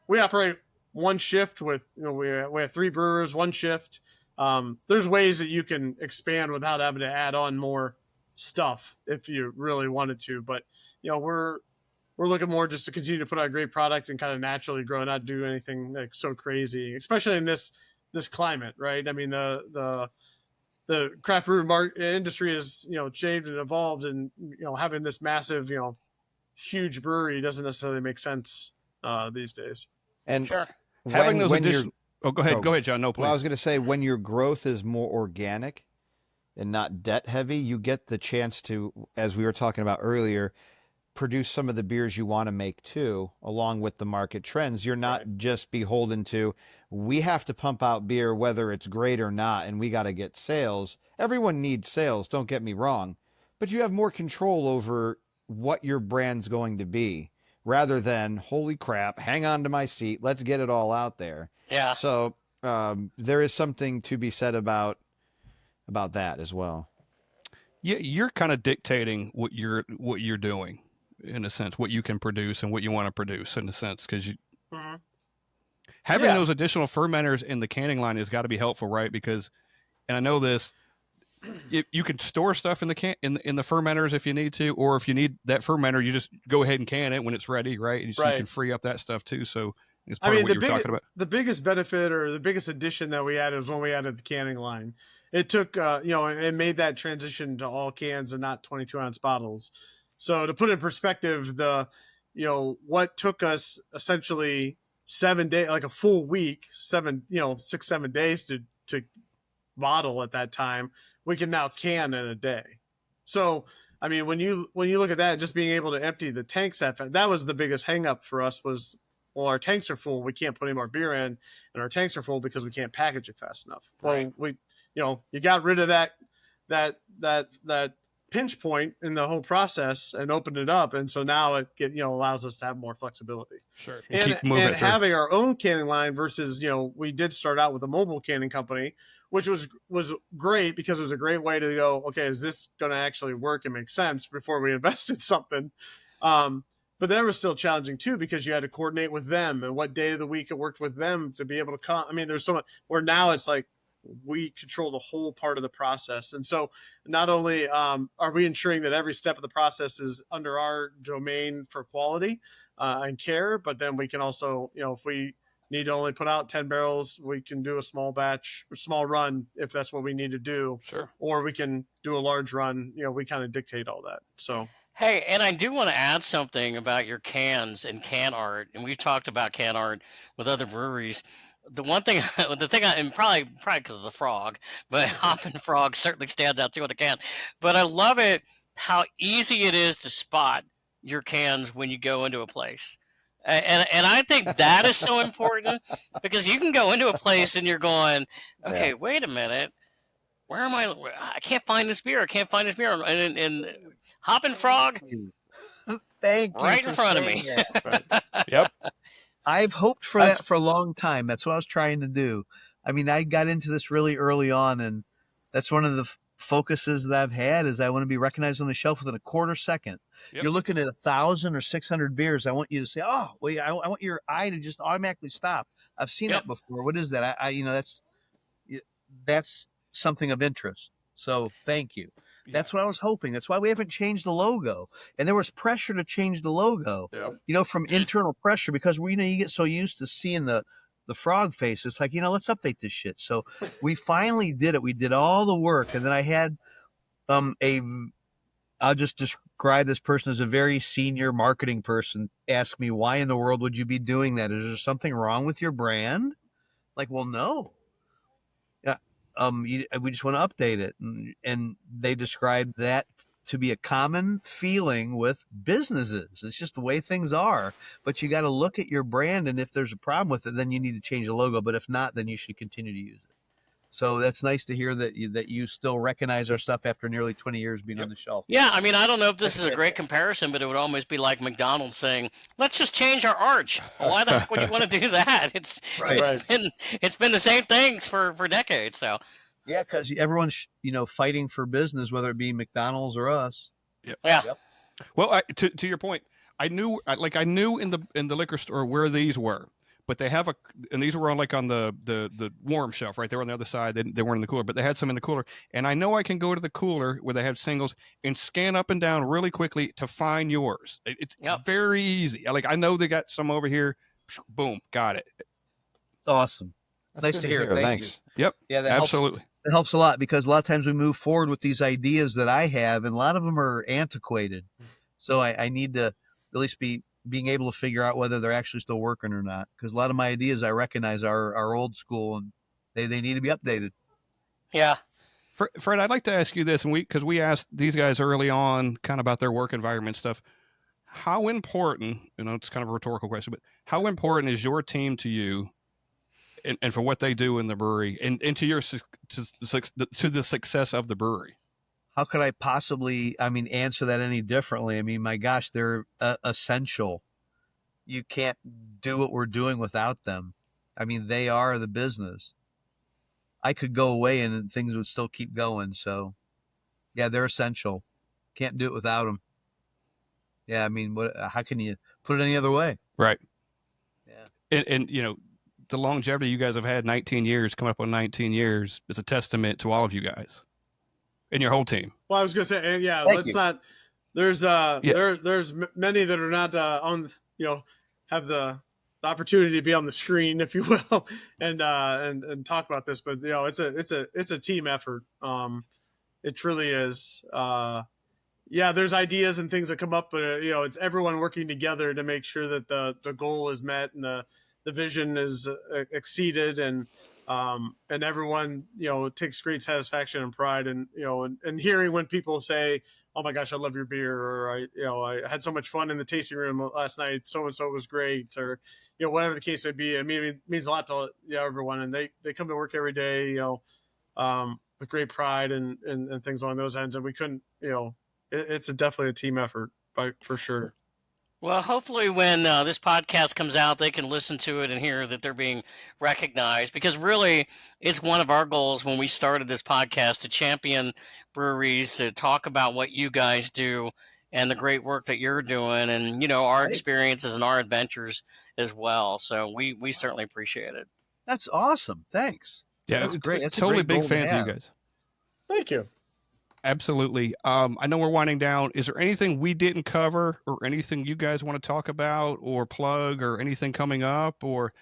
we operate one shift with, we have 3 brewers, one shift. There's ways that you can expand without having to add on more stuff if you really wanted to, but we're looking more just to continue to put out a great product and kind of naturally grow, not do anything like so crazy, especially in this climate, right? I mean, the craft brew industry has changed and evolved, and having this massive huge brewery doesn't necessarily make sense these days. And sure, having those additional. Oh, go ahead, John. No, please. Well, I was going to say, when your growth is more organic and not debt heavy, you get the chance to, as we were talking about earlier, produce some of the beers you want to make too, along with the market trends. You're not just beholden to, we have to pump out beer whether it's great or not, and we got to get sales. Everyone needs sales, don't get me wrong, but you have more control over what your brand's going to be, rather than, holy crap, hang on to my seat, let's get it all out there. Yeah. So there is something to be said about that as well. Yeah, you're kind of dictating what you're doing, in a sense, what you can produce and what you want to produce, in a sense, because having those additional fermenters in the canning line has got to be helpful, right? Because, and I know this, you could store stuff in the in the fermenters if you need to, or if you need that fermenter, you just go ahead and can it when it's ready, right? And so you can free up that stuff too. So it's part of what you're talking about. The biggest benefit or the biggest addition that we added was when we added the canning line. It took, it made that transition to all cans and not 22-ounce bottles. So to put in perspective, what took us essentially 7 days, like a full week, 6, 7 days to bottle at that time, we can now can in a day. So, I mean, when you look at that, just being able to empty the tanks, that was the biggest hang up for us was, well, our tanks are full. We can't put any more beer in, and our tanks are full because we can't package it fast enough. Right. Well, you got rid of that pinch point in the whole process and opened it up. And so now it allows us to have more flexibility. Sure. And having our own canning line versus, we did start out with a mobile canning company, which was great because it was a great way to go, okay, is this going to actually work and make sense before we invested something? But that was still challenging too, because you had to coordinate with them and what day of the week it worked with them to be able to come. I mean, there's so much where now it's like, we control the whole part of the process. And so not only are we ensuring that every step of the process is under our domain for quality and care, but then we can also, if we need to only put out 10 barrels, we can do a small batch or small run if that's what we need to do. Sure. Or we can do a large run. We kind of dictate all that. So. Hey, and I do want to add something about your cans and can art. And we've talked about can art with other breweries. The one thing, and probably because of the frog, but Hoppin Frog certainly stands out too on the can. But I love it how easy it is to spot your cans when you go into a place, and I think that is so important because you can go into a place and you're going, okay, wait a minute, where am I? I can't find this beer. I can't find this beer. And Hoppin Frog, thank you, right in front of me. Yep. I've hoped for that for a long time. That's what I was trying to do. I mean, I got into this really early on, and that's one of the focuses that I've had is I want to be recognized on the shelf within a quarter second. Yep. You're looking at 1,000 or 600 beers. I want you to say, oh, wait, I want your eye to just automatically stop. I've seen that before. What is that? That's something of interest. So thank you. That's what I was hoping. That's why we haven't changed the logo. And there was pressure to change the logo, from internal pressure, because you get so used to seeing the frog face. It's like, let's update this shit. So we finally did it. We did all the work. And then I had a I'll just describe this person as a very senior marketing person. Ask me, why in the world would you be doing that? Is there something wrong with your brand? Like, well, no. Yeah. We just want to update it. And they described that to be a common feeling with businesses. It's just the way things are. But you got to look at your brand, and if there's a problem with it, then you need to change the logo. But if not, then you should continue to use it. So that's nice to hear that you still recognize our stuff after nearly 20 years being on the shelf. Yeah, I mean, I don't know if this is a great comparison, but it would almost be like McDonald's saying, "Let's just change our arch." Well, why the heck would you want to do that? It's been the same things for decades. So yeah, because everyone's fighting for business, whether it be McDonald's or us. Yep. Yeah. Yep. Well, to your point, I knew in the liquor store where these were. But they have and these were on the warm shelf, right? They were on the other side. They weren't in the cooler, but they had some in the cooler. And I know I can go to the cooler where they have singles and scan up and down really quickly to find yours. It's very easy. Like, I know they got some over here. Boom, got it. It's awesome. That's nice to hear. Thanks. You. Yep. Yeah, that absolutely. It helps a lot because a lot of times we move forward with these ideas that I have, and a lot of them are antiquated. So I need to at least being able to figure out whether they're actually still working or not. Because a lot of my ideas I recognize are old school, and they need to be updated. Yeah. Fred, I'd like to ask you this, and because we asked these guys early on kind of about their work environment stuff. How important, it's kind of a rhetorical question, but how important is your team to you and for what they do in the brewery and to the success of the brewery? How could I possibly, answer that any differently? My gosh, they're essential. You can't do what we're doing without them. They are the business. I could go away and things would still keep going. So, yeah, they're essential. Can't do it without them. Yeah, how can you put it any other way? Right. Yeah. And the longevity you guys have had, 19 years, coming up on 19 years, is a testament to all of you guys. And your whole team. Well, I was going to say, yeah, Thank you. not. There's there's many that are not on. Have the opportunity to be on the screen, if you will, and talk about this. But it's a team effort. It truly is. There's ideas and things that come up, but it's everyone working together to make sure that the goal is met and the vision is exceeded, and everyone, takes great satisfaction and pride, and hearing when people say, "Oh my gosh, I love your beer," or I had so much fun in the tasting room last night. So and so was great, or whatever the case may be. It means a lot to everyone, and they come to work every day, with great pride and things along those ends. And we couldn't, it's definitely a team effort, for sure. Well, hopefully when this podcast comes out, they can listen to it and hear that they're being recognized, because really it's one of our goals when we started this podcast to champion breweries, to talk about what you guys do and the great work that you're doing, and, our experiences and our adventures as well. So we certainly appreciate it. That's awesome. Thanks. Yeah, that's great. That's totally big goal fans of you guys. Thank you. Absolutely. I know we're winding down. Is there anything we didn't cover, or anything you guys want to talk about or plug, or anything coming up, or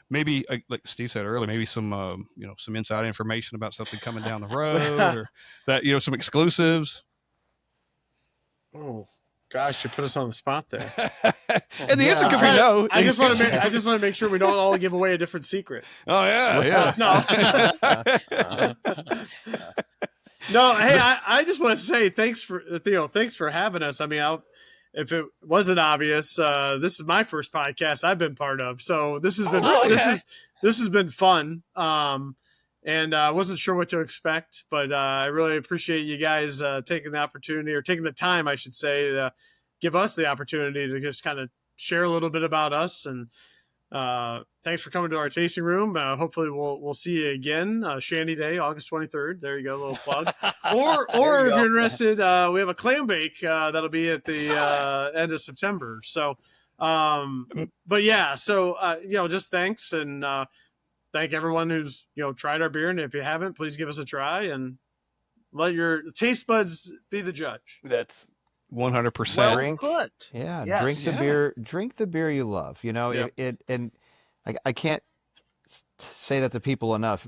maybe, like Steve said earlier, maybe some, some inside information about something coming down the road, or that, some exclusives? Oh gosh, you put us on the spot there. And the answer could be no. I just want to make sure we don't all give away a different secret. Oh yeah. No. No, hey, I just want to say thanks for having us. If it wasn't obvious, this is my first podcast I've been part of, so this has been this has been fun. And I wasn't sure what to expect, but I really appreciate you guys taking the opportunity, or taking the time, I should say, to give us the opportunity to just kind of share a little bit about us. And thanks for coming to our tasting room. Hopefully we'll see you again. Shandy Day, August 23rd. There you go, a little plug. Or if you're interested, we have a clam bake that'll be at the end of September. So, but yeah, so just thanks, and thank everyone who's tried our beer. And if you haven't, please give us a try and let your taste buds be the judge. That's 100%. Well put. Yeah, Yes. drink the beer. Drink the beer you love. And I can't say that to people enough.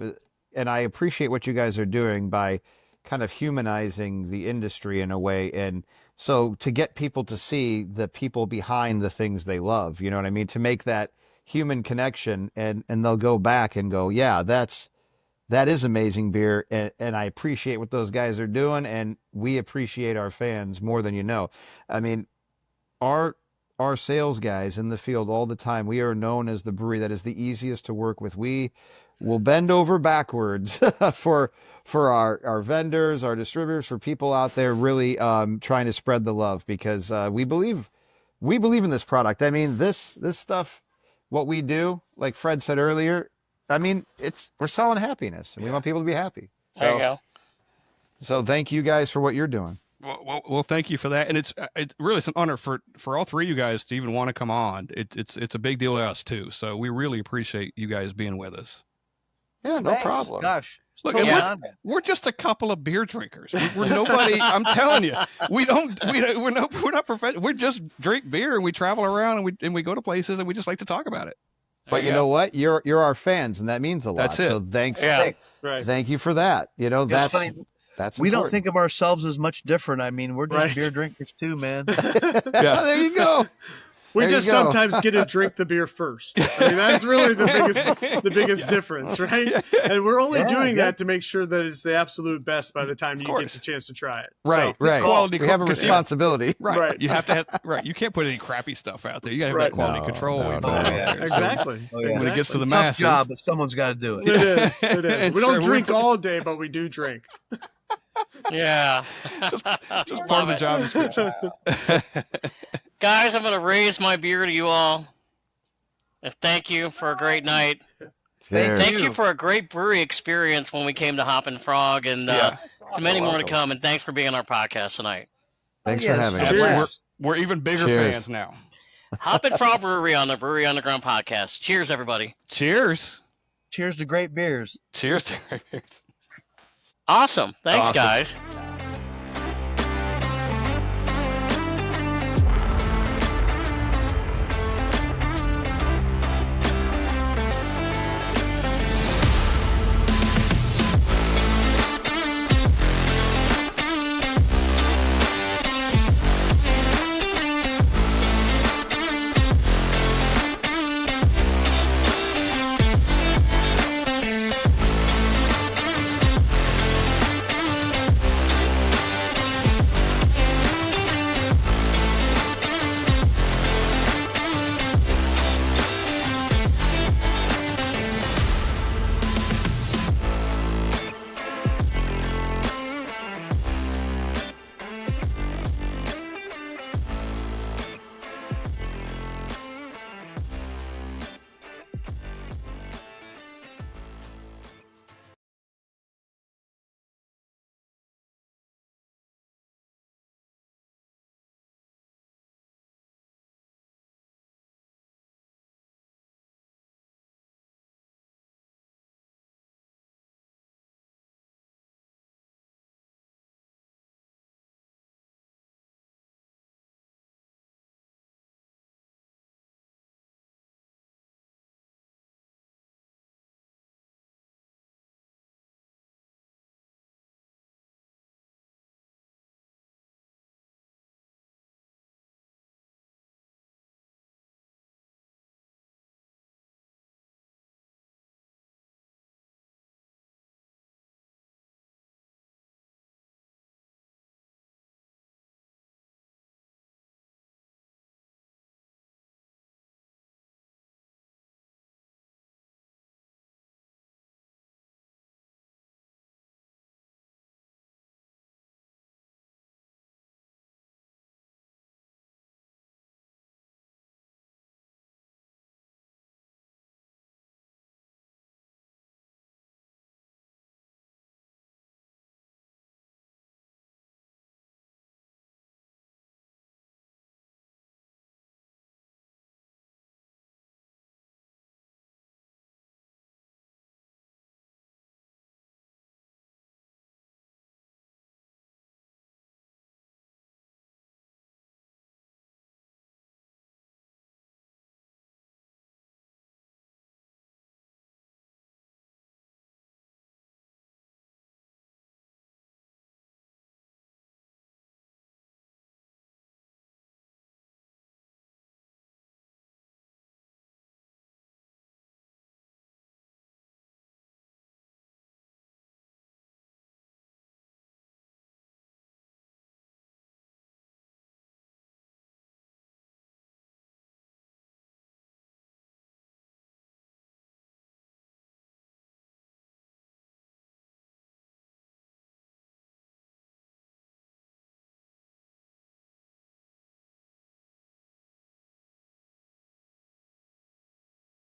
And I appreciate what you guys are doing by kind of humanizing the industry in a way, and So to get people to see the people behind the things they love, you know what I mean? To make that human connection, and they'll go back and go, yeah, that is amazing beer. And I appreciate what those guys are doing. And we appreciate our fans more than you know. I mean, our sales guys in the field all the time, we are known as the brewery that is the easiest to work with. We will bend over backwards for our vendors, our distributors, for people out there really trying to spread the love, because we believe in this product. I mean, this stuff, what we do, like Fred said earlier, I mean, we're selling happiness, and we want people to be happy. There you go. So thank you guys for what you're doing. Well, thank you for that, and it's really an honor for all three of you guys to even want to come on. It's a big deal to us too. So we really appreciate you guys being with us. Yeah, no problem. Gosh, look, totally we're just a couple of beer drinkers. We're nobody. I'm telling you, we're not professional. We just drink beer, and we travel around, and we go to places, and we just like to talk about it. But you know what? You're our fans, and that means a lot. That's it. So thanks. Yeah. Right. Thank you for that. You know, It's that's funny. We don't think of ourselves as much different. I mean, we're just beer drinkers too, man. There you go. We There just you go. sometimes get to drink the beer first. I mean, that's really the biggest difference, right? And we're only doing that to make sure that it's the absolute best by the time you get the chance to try it. Right, So, right. Quality we have a responsibility. Right. You have to have You can't put any crappy stuff out there. You got to have that quality control. Exactly. When it gets to the Tough masses, job, but someone's got to do it. It is. It is. It's We don't true. drink all day, but we do drink. Yeah. just part of the job description. Guys, I'm going to raise my beer to you all. And thank you for a great night. Cheers. Thank you for a great brewery experience when we came to Hoppin Frog, and so many more to come. And thanks for being on our podcast tonight. Thanks for having us. Cheers. We're even bigger Cheers. fans now. Hoppin Frog Brewery on the Brewery Underground podcast. Cheers, everybody. Cheers. Cheers to great beers. Cheers. Awesome. Thanks, Awesome. guys.